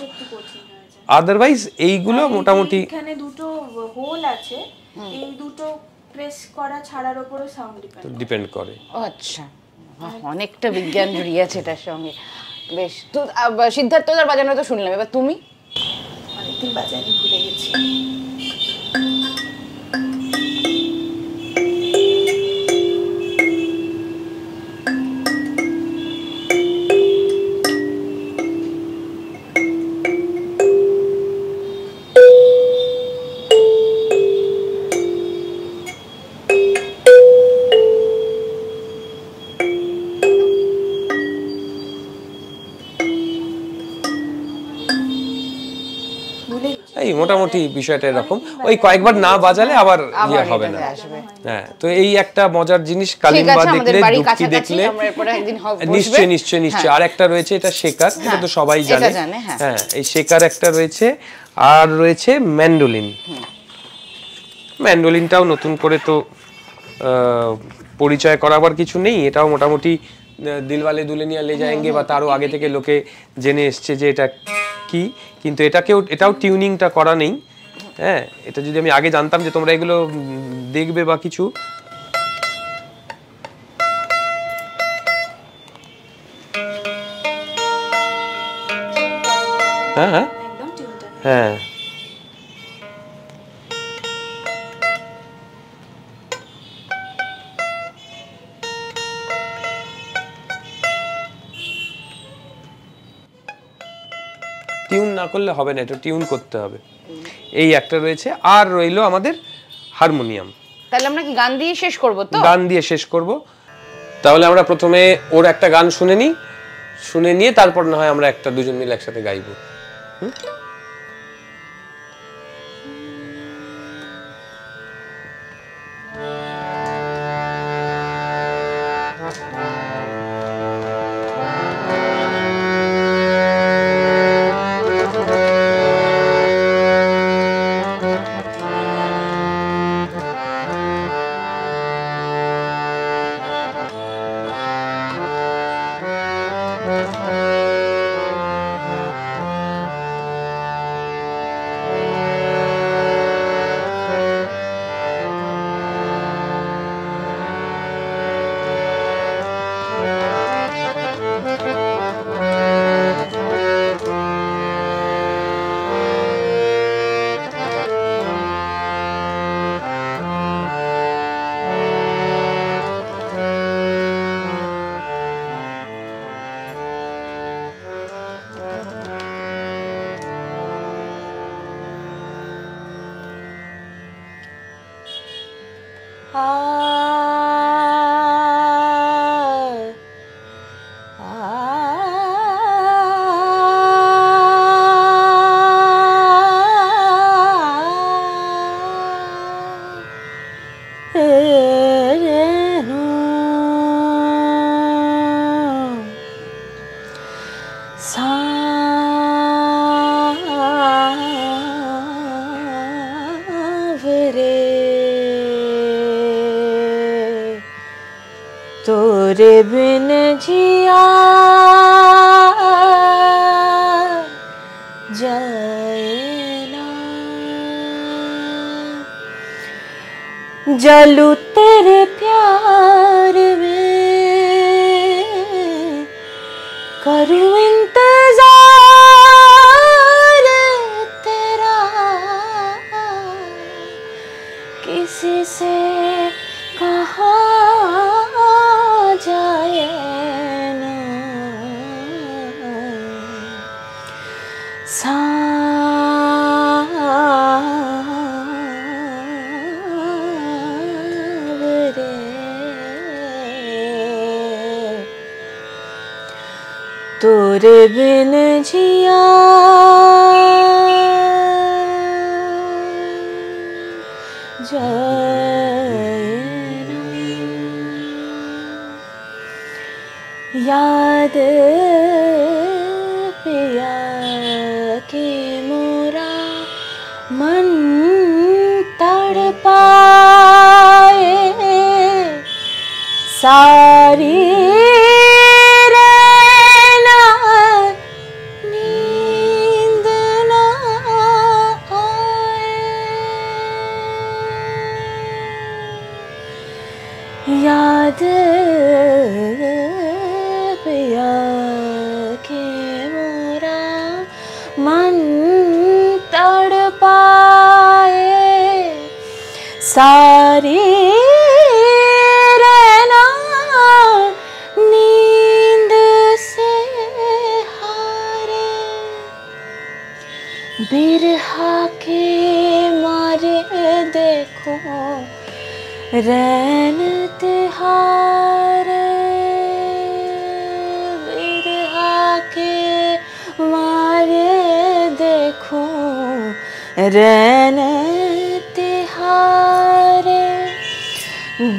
আদারওয়াইজ এইগুলো মোটামুটি, এখানে 2টো হোল আছে, এই 2টো প্রেস করা ছাড়ার উপরে সাউন্ড ডিপেন্ড করে। আচ্ছা, অনেকটা বিজ্ঞান জড়িয়ে আছে এটার সঙ্গে। বেশ, তো সিদ্ধার্থদার বাজানো তো শুনলাম, এবার তুমি? অনেকদিন বাজানি ভুলে গেছি। এই মোটামুটি বিষয়টা এরকম, ওই কয়েকবার না বাজালে আবার ইয়ে হবে না। হ্যাঁ, তো এই একটা মজার জিনিস, কালিম্বা দেখলে, ডুবকি দেখলে, নিশ্চয়ই নিশ্চয়ই নিশ্চয়ই। আর একটা রয়েছে, এটা শেকার, এটা তো সবাই জানে। হ্যাঁ, এই শেকার একটা রয়েছে, আর রয়েছে ম্যান্ডোলিন। ম্যান্ডোলিনটাও নতুন করে তো পরিচয় করাবার কিছু নেই, এটাও মোটামুটি দিলওয়ালে দুলহানিয়া লে যায়েঙ্গে বা তারও আগে থেকে লোকে জেনে এসছে যে এটা কি, কিন্তু এটাও টিউনিংটা করা নেই। হ্যাঁ, এটা যদি আমি আগে জানতাম যে তোমরা এগুলো দেখবে বা কিছু, হ্যাঁ হ্যাঁ হ্যাঁ, টিউন না করলে হবে না, এটা টিউন করতে হবে। এই একটা রয়েছে, আর রইলো আমাদের হারমোনিয়াম। তাহলে আমরা কি গান দিয়ে শেষ করব? তো গান দিয়ে শেষ করব। তাহলে আমরা প্রথমে ওর একটা গান শুনে নিই, শুনে নিয়ে তারপর না হয় আমরা একটা দুজন মিলে একসাথে গাইবো। तोरे बिन जिया जाए ना, जलू तेरे प्यार में, करूँ इंतजार तेरा, किसी से कहा जाए ना, सावरे तोरे बिन जिया जाए ना, याद पिया के मोरा मन तड़पाए, सारी रहना नींद ना आए, याद पिया के मोरा मन तड़पाए, सारी रहना नींद से हारे, बिरहा के मारे देखो रैन तिहारे, बिरहा के मारे देखो रैन तिहारे,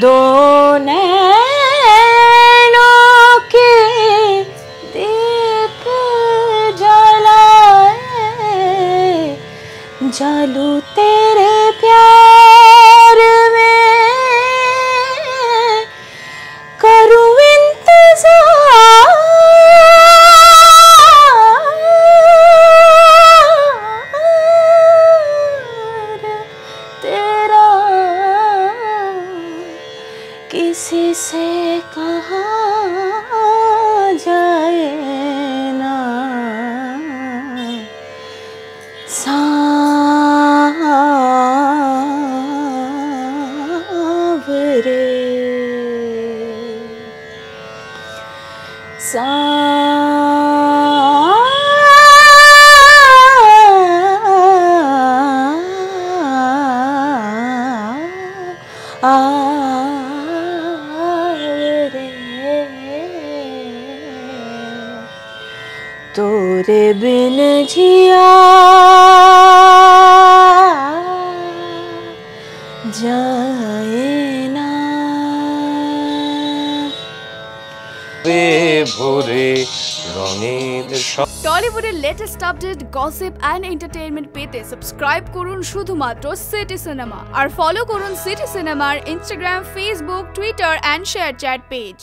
दो नैनों के दीप जलाए, जलू तेरे प्यार में, करूँ इंतजार तेरा, किसी से कहा जाए ना, सावरे तोरे बिन जिया जाए ना, ভোরে রঙের টলিউডের latest update, gossip and entertainment পেতে সাবস্ক্রাইব করুন শুধুমাত্র সিটি সিনেমা, আর ফলো করুন সিটি সিনেমার Instagram, Facebook, Twitter and ShareChat page.